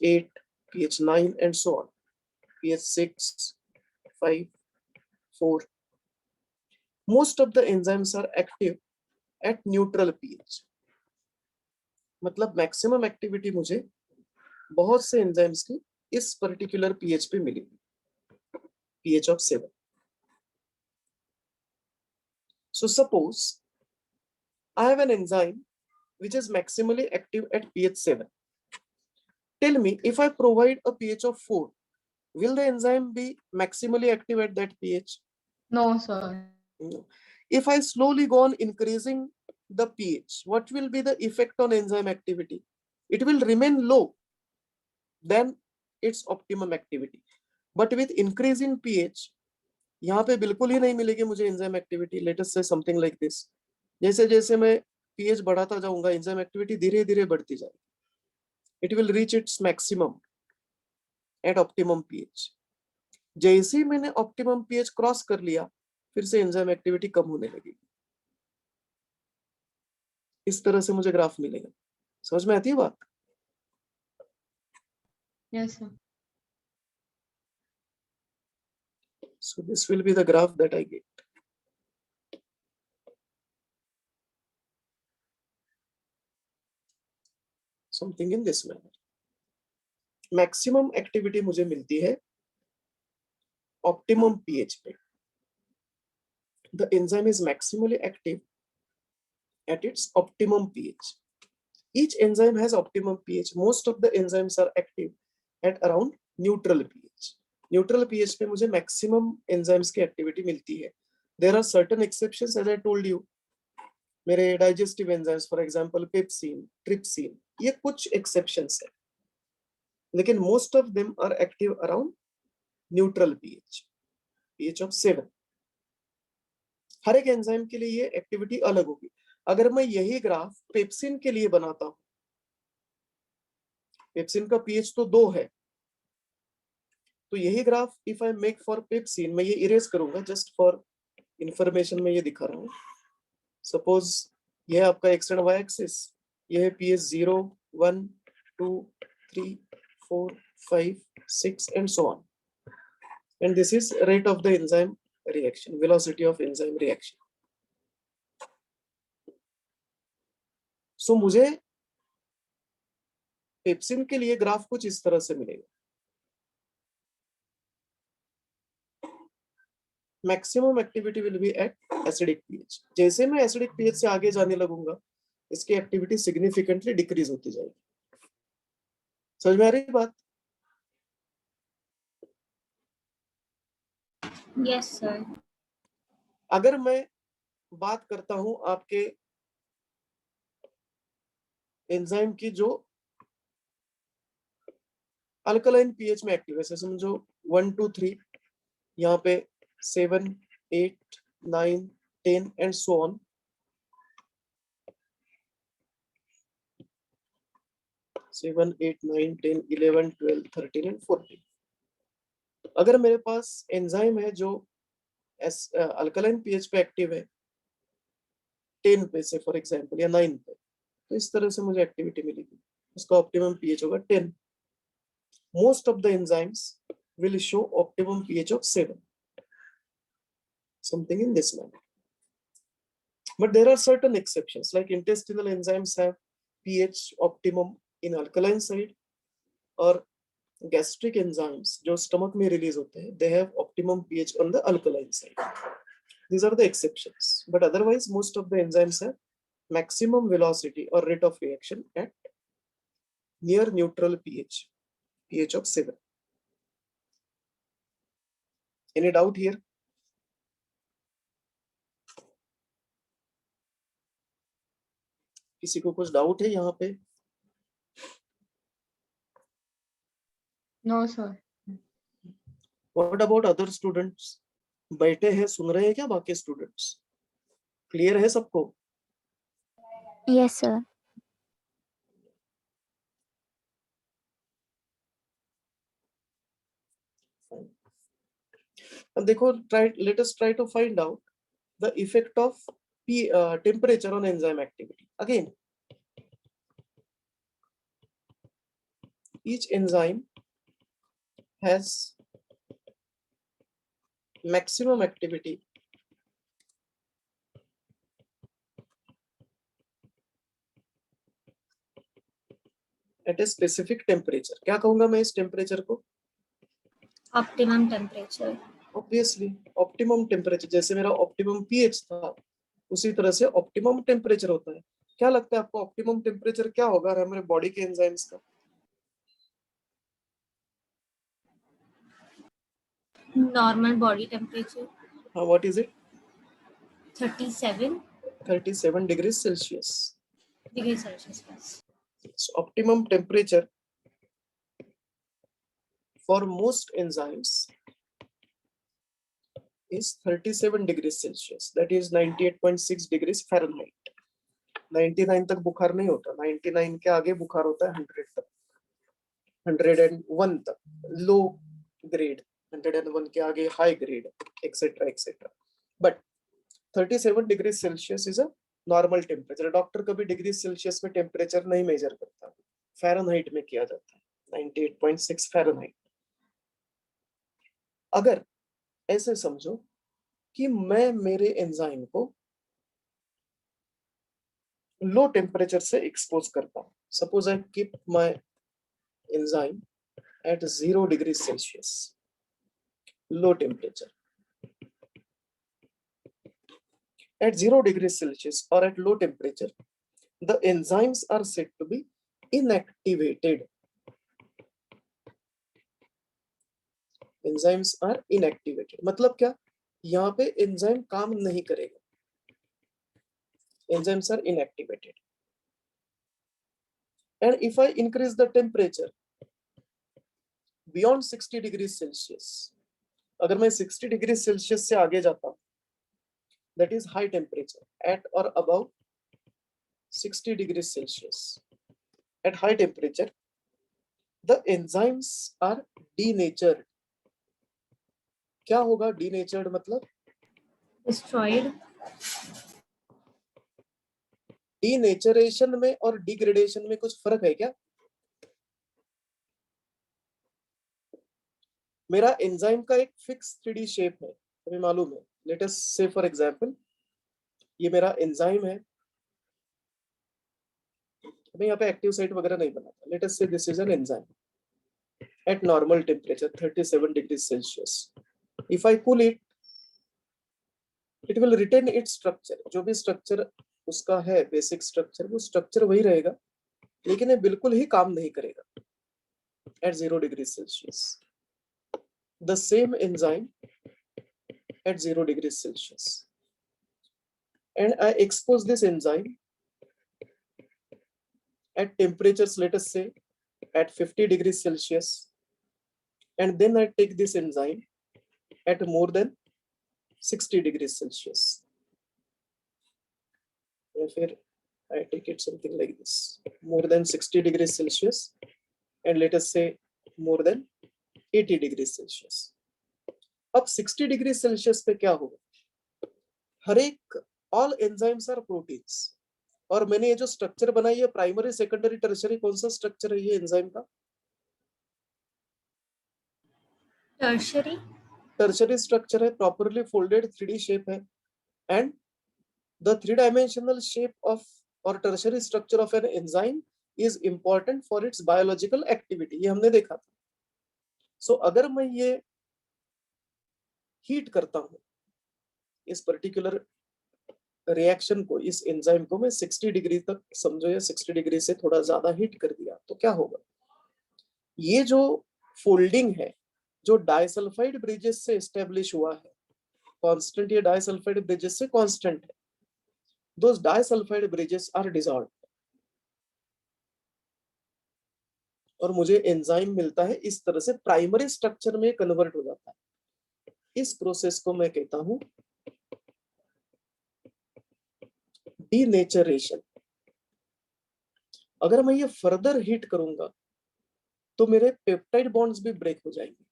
8, pH 9 and so on. pH 6, 5, 4. most of the enzymes are active at neutral pH. मतलब maximum activity मुझे बहुत से एंजाइम्स की इस पर्टिकुलर पीएच पे मिलेगी, pH of 7. So suppose I have an enzyme which is maximally active at pH 7. Tell me, if I provide a pH of 4, will the enzyme be maximally active at that pH? No, sir. No. If I slowly go on increasing the pH, what will be the effect on enzyme activity? It will remain low than its optimum activity. But with increase in pH, यहाँ पे बिल्कुल ही नहीं मिलेगी मुझे enzyme activity. Late us से something like this. जैसे जैसे मैं pH बढ़ाता जाऊंगा, एंजाइम एक्टिविटी धीरे धीरे बढ़ती जाएगी. It will reach its maximum at optimum pH. जैसे ही मैंने ऑप्टिमम pH क्रॉस कर लिया, फिर से एंजाइम एक्टिविटी कम होने लगेगी. इस तरह से मुझे ग्राफ मिलेगा. समझ में आती है बात? Yes, sir. So this will be the graph that I get. Something in this manner. Maximum activity मुझे मिलती है ऑप्टिमम pH पे. The enzyme is maximally active at its optimum pH. Each enzyme has optimum pH. Most of the enzymes are active at around neutral pH. Neutral pH पे मुझे maximum enzymes की activity मिलती है. There are certain exceptions, as I told you. मेरे digestive enzymes, for example, pepsin, trypsin, ये कुछ exceptions है. लेकिन most of them are active around neutral pH, pH of 7. हर एक एंजाइम के लिए ये एक्टिविटी अलग होगी. अगर मैं यही ग्राफ पेप्सिन के लिए बनाता हूं, पेप्सिन का pH तो 2 है, तो यही graph if I make for pepsin, मैं ये इरेज करूंगा जस्ट फॉर इंफॉर्मेशन में ये दिखा रहा हूं. सपोज ये है आपका एक्स एंड वाई एक्सिस, ये है pH 0, 1, 2, 3, 4, 5, 6 and so on. And this is rate of the enzyme reaction, velocity of enzyme reaction. So मुझे पेप्सिन के लिए ग्राफ कुछ इस तरह से मिलेगा. Maximum activity will be at acidic pH. जैसे मैं एसिडिक पीएच से आगे जाने लगूंगा, इसकी एक्टिविटी सिग्निफिकेंटली डिक्रीज होती जाएगी. समझ में आ रही बात? Yes, sir. अगर मैं बात करता हूं आपके एंजाइम की जो अल्कलाइन पीएच में एक्टिव है, जैसे समझो 1, 2, 3, यहाँ पे 7, 8, 9, 10 एंड सो ऑन. 7, 8, 9, 10, 11, 12, 13 एंड 14. अगर मेरे पास एंजाइम है जो अल्कलाइन पीएच पे एक्टिव है 10 पे से फॉर एग्जांपल, या 9 पे, तो इस तरह से मुझे एक्टिविटी मिलेगी. उसका ऑप्टिमम पीएच होगा 10. Most of the enzymes will show optimum pH of 7. Something in this manner. But there are certain exceptions, like intestinal enzymes have pH optimum in alkaline side, or gastric enzymes जो stomach में release होते हैं, they have optimum pH on the alkaline side. These are the exceptions, but otherwise most of the enzymes have maximum velocity or rate of reaction at near neutral pH, pH of 7. Any doubt here? किसी को कुछ doubt है यहाँ पे? No, sir. What about other students? बैठे हैं, सुन रहे हैं क्या बाकी स्टूडेंट्स? क्लियर है सबको? Yes, sir. अब देखो, let us try to find out the effect of temperature on enzyme activity. Again, each enzyme has maximum activity at a specific temperature. क्या कहूंगा मैं इस टेम्परेचर को? Optimum temperature. Obviously optimum temperature, जैसे मेरा optimum pH था उसी तरह से ऑप्टिमम टेम्परेचर होता है। क्या लगता है आपको ऑप्टिमम टेम्परेचर क्या होगा हमारे बॉडी के एंजाइम्स का? Normal body temperature. हाँ, what is it? 37 37 degree Celsius. Degree Celsius. So optimum temperature for most enzymes is 37 degrees Celsius. That is 98.6 degrees Fahrenheit. 99 तक बुखार नहीं होता, 99 के आगे बुखार होता है 100 तक, 101 तक लो ग्रेड, 101 के आगे high grade, etcetera etcetera. But 37 degree Celsius is a normal temperature. Doctor कभी डिग्री सेल्सियस में टेम्परेचर नहीं मेजर करता, फ़ारेनहाइट में किया जाता है, 98.6 फ़ारेनहाइट। अगर ऐसे समझो कि मैं मेरे एंजाइम को लो टेम्परेचर से एक्सपोज करता हूं, suppose I keep my enzyme eight 0 degree Celsius, low temperature. At 0 degrees Celsius or at low temperature, the enzymes are said to be inactivated. Enzymes are inactivated. मतलब क्या? यहाँ पे enzyme काम नहीं करेगा, enzymes are inactivated. And if I increase the temperature beyond 60 degrees Celsius, अगर मैं 60 degree Celsius से आगे जाता हूँ, that is high temperature, at or above 60 degrees Celsius. At high temperature, the enzymes are denatured. क्या होगा denatured मतलब? Destroyed. Denaturation में और degradation में कुछ फर्क है क्या? मेरा एंजाइम का एक फिक्स 3D शेप है, हमें मालूम है। Late us say for example, ये मेरा एंजाइम है, हमें यहाँ पे एक्टिव साइट वगैरह नहीं बनाता। लेट अस से this is an enzyme at normal temperature 37 degrees Celsius. If I cool it, it will retain its structure. जो भी स्ट्रक्चर उसका है, बेसिक स्ट्रक्चर, वो स्ट्रक्चर वही रहेगा, लेकिन ये बिल्कुल ही काम नहीं करेगा at 0 degrees Celsius. The same enzyme at 0 degrees Celsius, and I expose this enzyme at temperatures, let us say at 50 degrees Celsius, and then I take this enzyme at more than 60 degrees Celsius. Or I take it something like this, more than 60 degrees Celsius, and let us say more than 80 degrees Celsius. अब 60 degrees Celsius पे क्या होगा? हर एक all enzymes are proteins, और मैंने ये जो structure बनाई है प्राइमरी सेकेंडरी टर्शियरी, कौन सा स्ट्रक्चर है ये एंजाइम का? टर्शियरी स्ट्रक्चर है, प्रॉपरली फोल्डेड 3D शेप है, and the 3-dimensional shape of or tertiary structure of an enzyme is important for its biological activity. ये हमने देखा था। सो अगर मैं ये हीट करता हूँ, इस पर्टिकुलर रिएक्शन को, इस एंजाइम को मैं 60 डिग्री तक समझो, या 60 डिग्री से थोड़ा ज्यादा हीट कर दिया, तो क्या होगा? ये जो फोल्डिंग है, जो डाइसल्फाइड ब्रिजेस से एस्टेब्लिश हुआ है, कांस्टेंट, ये डाइसल्फाइड ब्रिजेस से कांस्टेंट है, those disulfide bridges are dissolved, और मुझे एंजाइम मिलता है इस तरह से, प्राइमरी स्ट्रक्चर में कन्वर्ट हो जाता है। इस प्रोसेस को मैं कहता हूं डीनेचरेशन। अगर मैं ये फर्दर हीट करूंगा तो मेरे पेप्टाइड बॉन्ड्स भी ब्रेक हो जाएंगे।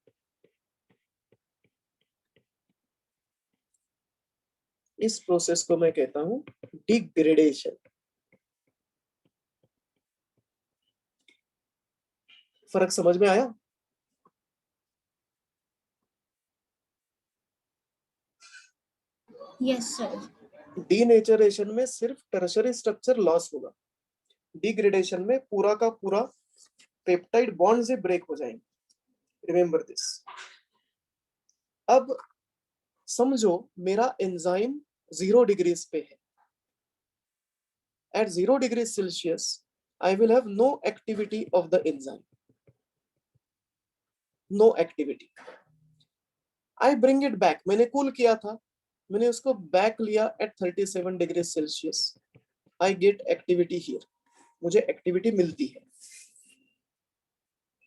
इस प्रोसेस को मैं कहता हूं डिग्रेडेशन। फर्क समझ में आया? Yes sir. डीनेचरेशन में सिर्फ टर्शियरी स्ट्रक्चर लॉस होगा, डिग्रेडेशन में पूरा का पूरा पेप्टाइड बॉन्ड्स ही ब्रेक हो जाएंगे, रिमेंबर दिस। अब समझो मेरा एंजाइम 0 डिग्रीज पे है। At 0 degrees Celsius, I will have no activity of the enzyme. No activity. I bring it back. मैंने कूल किया था, मैंने उसको बैक लिया at 37 degrees Celsius. I get activity here. मुझे एक्टिविटी मिलती है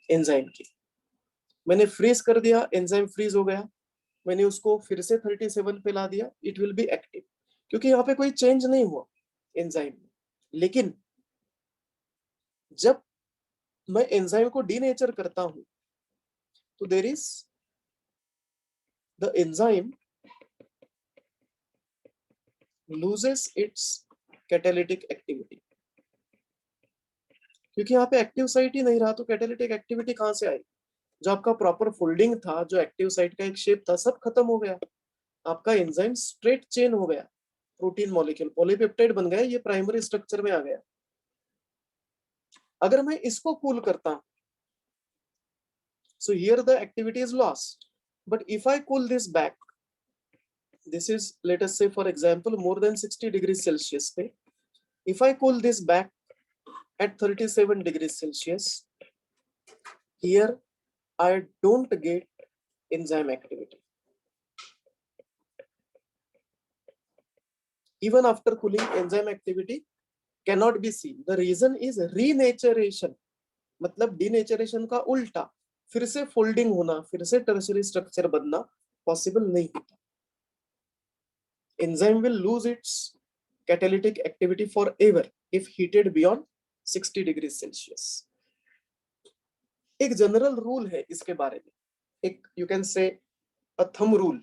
एंजाइम की। मैंने फ्रीज कर दिया, एंजाइम फ्रीज हो गया, मैंने उसको फिर से 37 पे ला दिया, इट विल बी एक्टिव, क्योंकि यहाँ पे कोई चेंज नहीं हुआ एंजाइम में। लेकिन जब मैं एंजाइम को डीनेचर करता हूं तो there is the enzyme loses its catalytic activity, क्योंकि यहाँ पे एक्टिव साइट ही नहीं रहा, तो कैटालिटिक एक्टिविटी कहां से आई? जो आपका प्रॉपर फोल्डिंग था, जो एक्टिव साइट का एक शेप था, सब खत्म हो गया। आपका एंजाइम स्ट्रेट चेन हो गया, प्रोटीन मॉलिक्यूल पॉलीपेप्टाइड बन गया, ये प्राइमरी स्ट्रक्चर में आ गया। अगर मैं इसको कूल करता हूं, so here the activity is lost, but if I cool this back, this is, let us say for example, more than 60 degrees Celsius पे, if I cool this back at 37 degrees Celsius, here I don't get enzyme activity. Even after cooling, enzyme activity cannot be seen. The reason is renaturation, मतलब denaturation का उल्टा, फिर से folding होना, फिर से tertiary structure बनना पॉसिबल नहीं होता। Enzyme will lose its catalytic activity forever if heated beyond 60 degrees Celsius. एक जनरल रूल है इसके बारे में, एक you can say a thumb rule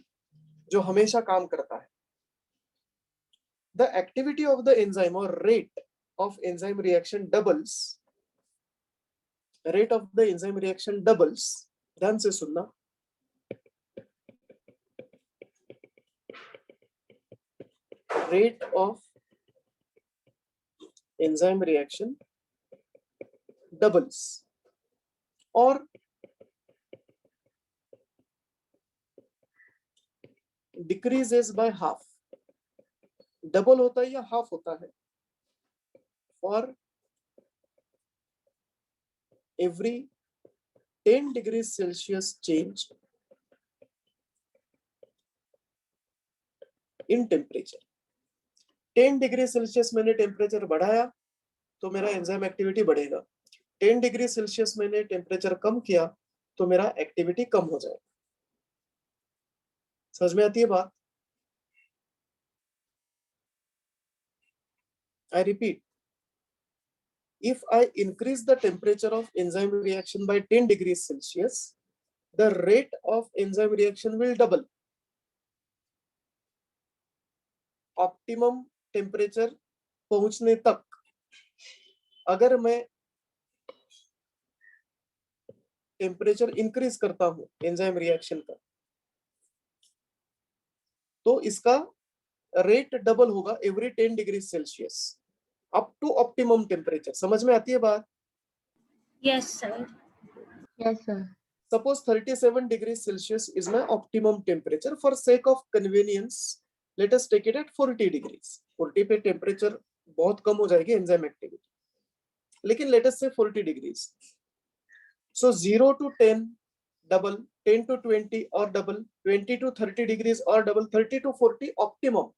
जो हमेशा काम करता है। The activity of the enzyme or rate of enzyme reaction doubles. Rate of the enzyme reaction doubles. ध्यान से सुनना। Rate of enzyme reaction doubles or decreases by half. Double होता है या हाफ होता है? For every 10 degrees Celsius change in temperature. 10 degree Celsius मैंने temperature बढ़ाया तो मेरा एंजाइम एक्टिविटी बढ़ेगा। 10 डिग्री सेल्सियस मैंने टेम्परेचर कम किया तो मेरा एक्टिविटी कम हो जाएगा। समझ में आती है बात? I repeat, if I increase the temperature of enzyme reaction by 10 degrees Celsius, the rate of enzyme reaction will double. Optimum temperature पहुंचने तक अगर मैं टेम्परेचर इंक्रीज करता हूं एंजाइम रिएक्शन का, तो इसका रेट डबल होगा every 10 degree Celsius up to optimum temperature. समझ में आती है बात? Yes, sir. Yes, sir. Suppose 37 degrees Celsius is my optimum temperature. For sake of convenience, let us take it at 40 degrees. 40 पे टेम्परेचर बहुत कम हो जाएगी एंजाइम एक्टिविटी, लेकिन let us say 40 degrees. So 0 to 10 double, 10 to 20 or double, 20 to 30 degrees or double, 30 to 40 optimum.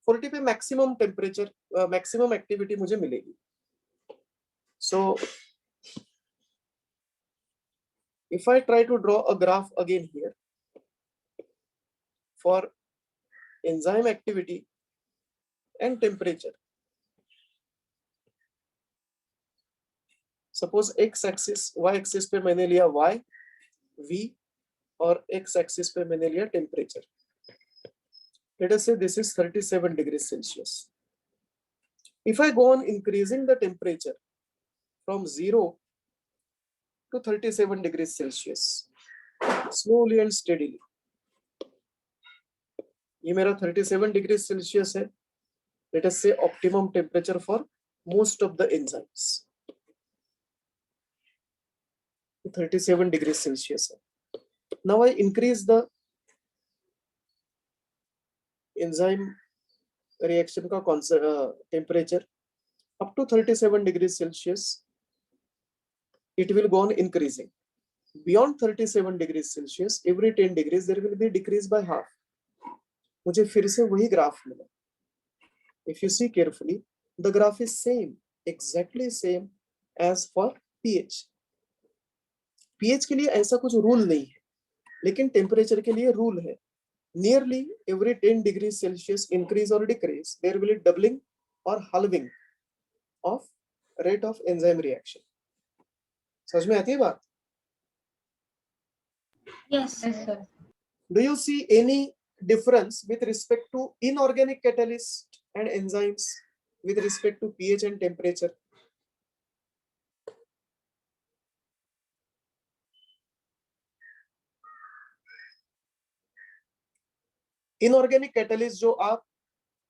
40 पे maximum temperature, maximum activity मुझे मिलेगी। So if I try to draw a graph again here for enzyme activity and temperature, suppose x axis, y axis पे मैंने लिया y, v, और x axis पे मैंने लिया temperature. Let us say this is 37 degrees Celsius. If I go on increasing the temperature from 0 to 37 degrees Celsius, slowly and steadily, ये मेरा 37 degrees Celsius है, let us say optimum temperature for most of the enzymes. 37 degree Celsius है। Now I increase the enzyme reaction का temperature up to 37 degrees Celsius. It will go on increasing. Beyond 37 degrees Celsius, every 10 degrees there will be decrease by half. मुझे फिर से वही graph मिला. If you see carefully, the graph is same, exactly same as for pH. pH के लिए ऐसा कुछ rule नहीं है, लेकिन टेम्परेचर के लिए रूल है. Nearly every 10 degrees Celsius increase or decrease, there will be doubling or halving of rate of enzyme reaction. समझ में आती है बात? Yes. Yes, sir. Do you see any difference with respect to inorganic catalyst and enzymes with respect to pH and temperature? Inorganic catalyst जो आप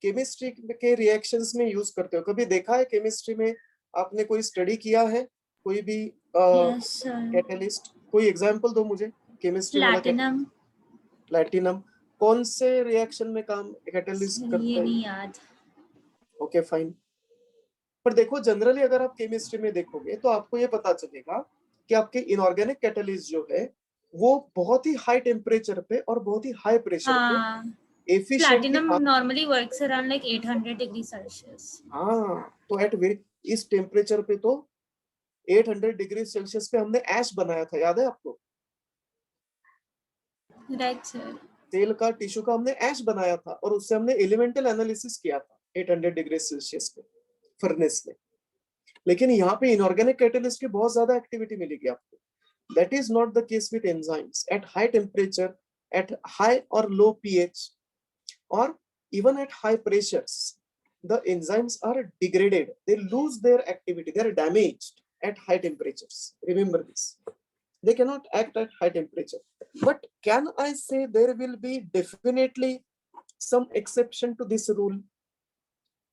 chemistry के reactions में use करते हो, कभी देखा है केमिस्ट्री में आपने कोई स्टडी किया है कोई भी Yes, sir. कैटलिस्ट? कोई एग्जांपल दो मुझे केमिस्ट्री वाला। Platinum. प्लैटिनम कौन से रिएक्शन में काम कैटलिस्ट ये करता है? नहीं याद. Okay fine. पर देखो जनरली अगर आप केमिस्ट्री में देखोगे तो आपको ये पता चलेगा कि आपके इनऑर्गेनिक कैटलिस्ट जो है वो बहुत ही हाई टेम्परेचर पे और बहुत ही हाई प्रेशर हाँ. पे efficiently Platinum normally works around like 800 degrees Celsius. हाँ, तो एट इस टेम्परेचर पे तो 800 डिग्री सेल्सियस पे हमने ऐश बनाया था, याद है आपको? Right, sir. तेल का टिश्यू का हमने ऐश बनाया था और उससे हमने एलिमेंटल एनालिसिस किया था 800 डिग्री सेल्सियस पे फर्नेस में। लेकिन यहाँ पे इनऑर्गेनिक कैटलिस्ट की बहुत ज्यादा एक्टिविटी मिलेगी आपको। That is not the case with enzymes at high temperature, at high और लो पीएच और even at high pressures. The enzymes are degraded, they lose their activity, they are damaged at high temperatures. Remember this, they cannot act at high temperature. But can I say there will be definitely some exception to this rule?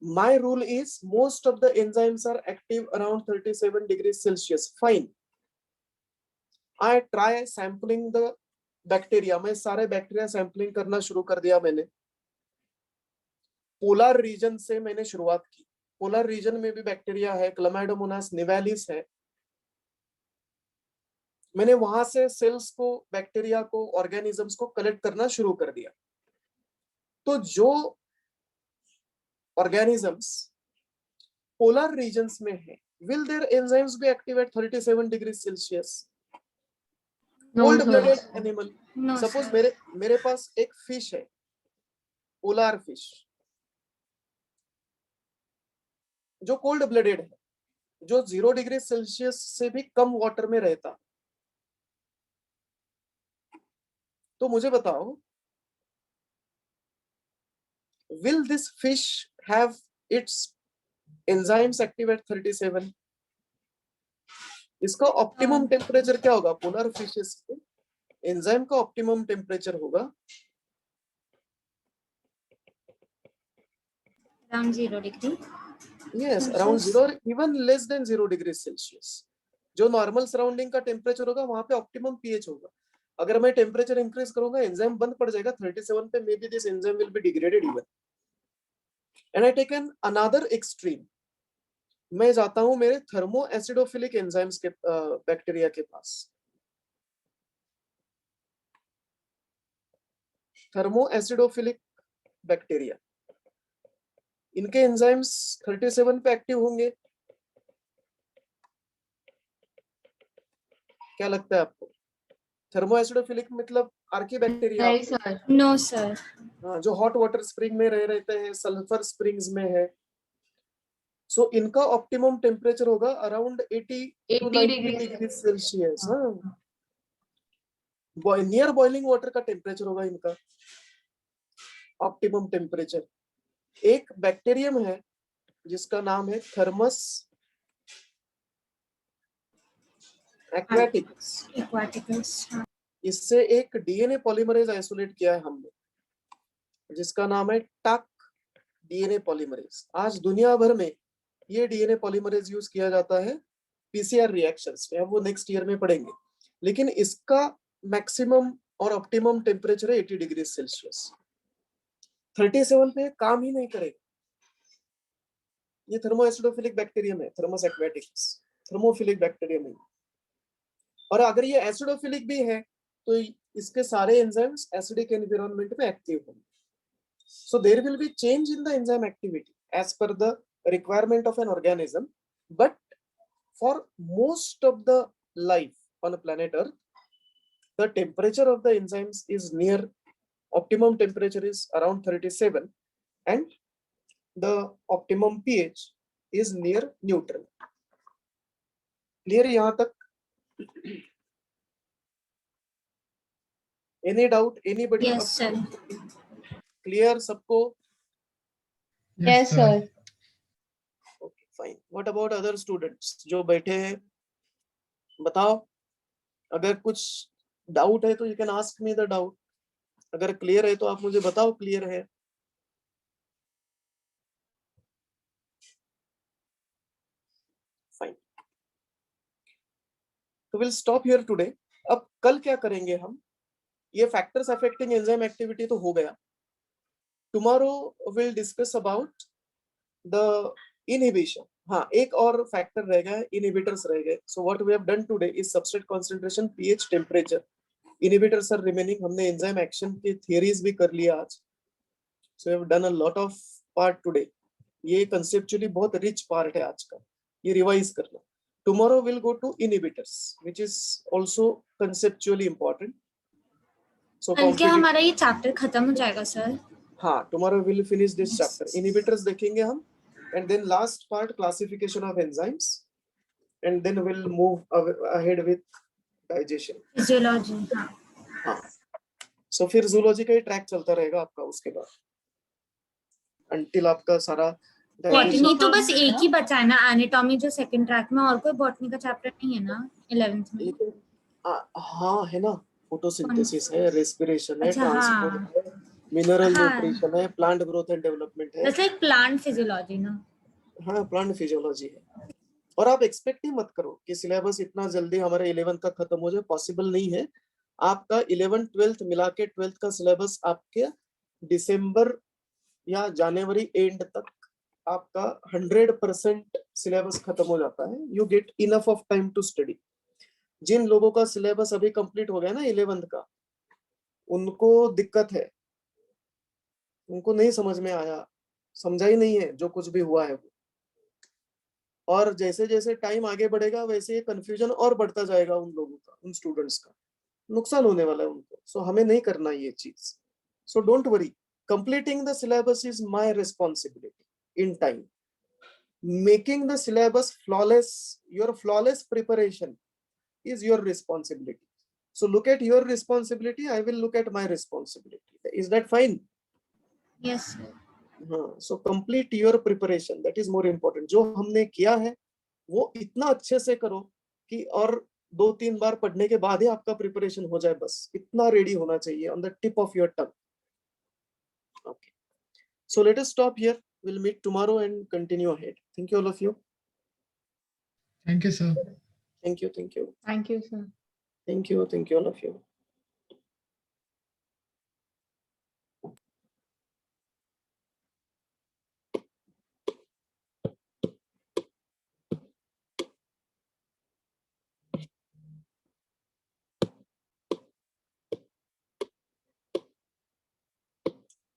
My rule is most of the enzymes are active around 37 degrees Celsius. Fine, I try sampling the bacteria. मैं सारे bacteria sampling करना शुरू कर दिया मैंने। Polar region से मैंने शुरुआत की। पोलर रीजन में भी बैक्टीरिया है, क्लैमाइडोमोनास निवेलिस है। मैंने वहां से सेल्स को, बैक्टीरिया को, ऑर्गेनिजम्स को कलेक्ट करना शुरू कर दिया। तो जो ऑर्गेनिजम्स पोलर रीजन्स में है, will there enzymes be active at 37 degree Celsius? Cold blooded animal, No, suppose sir. मेरे पास एक फिश है, पोलर फिश, जो कोल्ड ब्लडेड है, जो 0 डिग्री सेल्सियस से भी कम वाटर में रहता। तो मुझे बताओ, will this fish have its enzymes active at 37? इसका ऑप्टिमम टेम्परेचर क्या होगा? पोलर फिशेस के एंजाइम का ऑप्टिमम टेम्परेचर होगा Around 0 degree. yes, around 0 or even less than 0 degree Celsius. जो नॉर्मल सराउंडिंग का टेम्परेचर होगा वहां पे ऑप्टिमम पीएच होगा। अगर मैं टेम्परेचर इंक्रीज करूंगा, एंजाइम बंद पड़ जाएगा 37 पे, may be this enzyme will be degraded even. And I take an another extreme, मैं जाता हूं मेरे थर्मो एसिडोफिलिक एंजाइम्स के बैक्टीरिया के पास। थर्मो एसिडोफिलिक बैक्टीरिया, इनके एंजाइम्स 37 पे एक्टिव होंगे। क्या लगता है आपको? थर्मो एसिडोफिलिक मतलब आर्की बैक्टीरिया, नहीं सर। No, sir. जो हॉट वाटर स्प्रिंग में रहते हैं, सल्फर स्प्रिंग्स में है। सो इनका ऑप्टिमम टेम्परेचर होगा around 80 to 90 degree Celsius. Near boiling water का टेम्परेचर होगा इनका ऑप्टिमम टेम्परेचर। एक बैक्टीरियम है जिसका नाम है थर्मस एक्वाटिकस। Aquaticus. इससे एक डीएनए पॉलीमरेज आइसोलेट किया है हमने, जिसका नाम है टक डीएनए पॉलीमरेज। आज दुनिया भर में ये डीएनए पॉलीमरेज यूज किया जाता है पीसीआर रिएक्शंस में, अब वो नेक्स्ट ईयर में पढ़ेंगे। लेकिन इसका मैक्सिमम और ऑप्टिमम टेम्परेचर है 80 डिग्री सेल्सियस। 37 पे काम ही नहीं करेगा। ये थर्मो एसिडोफिलिक बैक्टीरियम है, थर्मस एक्वेटिक्स, थर्मोफिलिक बैक्टीरियम है। और अगर ये एसिडोफिलिक भी है तो इसके सारे एंजाइम्स एसिडिक एनवायरनमेंट में एक्टिव होंगे। So there will be change in the enzyme activity as per the requirement of an organism, but for most of the life on a planet Earth, the temperature of the enzymes is near optimum temperature is around 37 and the optimum pH is near neutral. Clear यहाँ तक? Any doubt? Anybody? Yes, sir. Clear सबको? Yes, sir. Okay, fine. What about other students जो बैठे हैं? बताओ, अगर कुछ doubt है तो you can ask me the doubt. अगर क्लियर है तो आप मुझे बताओ क्लियर है। फाइन, तो विल स्टॉप हियर टुडे। अब कल क्या करेंगे हम? ये फैक्टर्स अफेक्टिंग एंजाइम एक्टिविटी तो हो गया। Tomorrow will discuss about the inhibition. हाँ, एक और फैक्टर रह गया, इनहिबिटर्स रह गए। So what we have done today is substrate concentration, pH, temperature, inhibitors are remaining. हमने एंजाइम एक्शन की थियरीज भी कर लिया आज। So we have done a lot of part today. ये कंसेप्चुअली बहुत रिच पार्ट है आज का, ये रिवाइज करना। Tomorrow will go to inhibitors which is also conceptually important. So कल क्या हमारा ये चैप्टर खत्म हो जाएगा सर? हाँ, tomorrow will finish this chapter. Inhibitors देखेंगे हम, and then last part classification of enzymes, and then we'll move ahead with digestion, physiology. हाँ। So फिर zoology का ही ट्रैक चलता रहेगा आपका उसके बाद, until आपका सारा बॉटनी तो बस एक ही बचा है ना, एनाटॉमी जो सेकंड ट्रैक में, और कोई बॉटनी का चैप्टर नहीं है ना 11th में? लेकिन हाँ है ना, फोटोसिंथेसिस है, रेस्पिरेशन है, अच्छा, ट्रांसपोर्ट है, मिनरल हाँ। न्यूट्रिशन है, प्लांट ग्रोथ एंड डेवलपमेंट है। जैसे एक प्लांट फिजियोलॉजी ना। हाँ, प्लांट फिजियोलॉजी है। और आप एक्सपेक्ट ही मत करो कि सिलेबस इतना जल्दी हमारे 11th का खत्म हो जाए, पॉसिबल नहीं है। आपका 11th 12th मिला के 12th का सिलेबस आपके दिसंबर या जनवरी एंड तक आपका 100% सिलेबस खत्म हो जाता है। You get enough of time to study. जिन लोगों का सिलेबस अभी कंप्लीट हो गया ना 11th का, उनको दिक्कत है, उनको नहीं समझ में आया, समझा ही नहीं है जो कुछ भी हुआ है वो। और जैसे जैसे टाइम आगे बढ़ेगा वैसे ये कंफ्यूजन और बढ़ता जाएगा उन लोगों का, उन स्टूडेंट्स का नुकसान होने वाला है उनको। सो हमें नहीं करना ये चीज। So don't worry, completing the syllabus is my responsibility in time. Making the syllabus flawless, your flawless preparation is your responsibility. So look at your responsibility, I will look at my responsibility. Is that fine? Yes sir. So complete your preparation, that is more important. जो हमने किया है वो इतना अच्छे से करो कि और 2-3 बार पढ़ने के बाद ही आपका प्रिपरेशन हो जाए, बस इतना रेडी होना चाहिए, on the tip of your tongue. Okay, so let us stop here. We'll meet tomorrow and continue ahead. Thank you all of you. Thank you, sir. Thank you. Thank you, sir. Thank you all of you.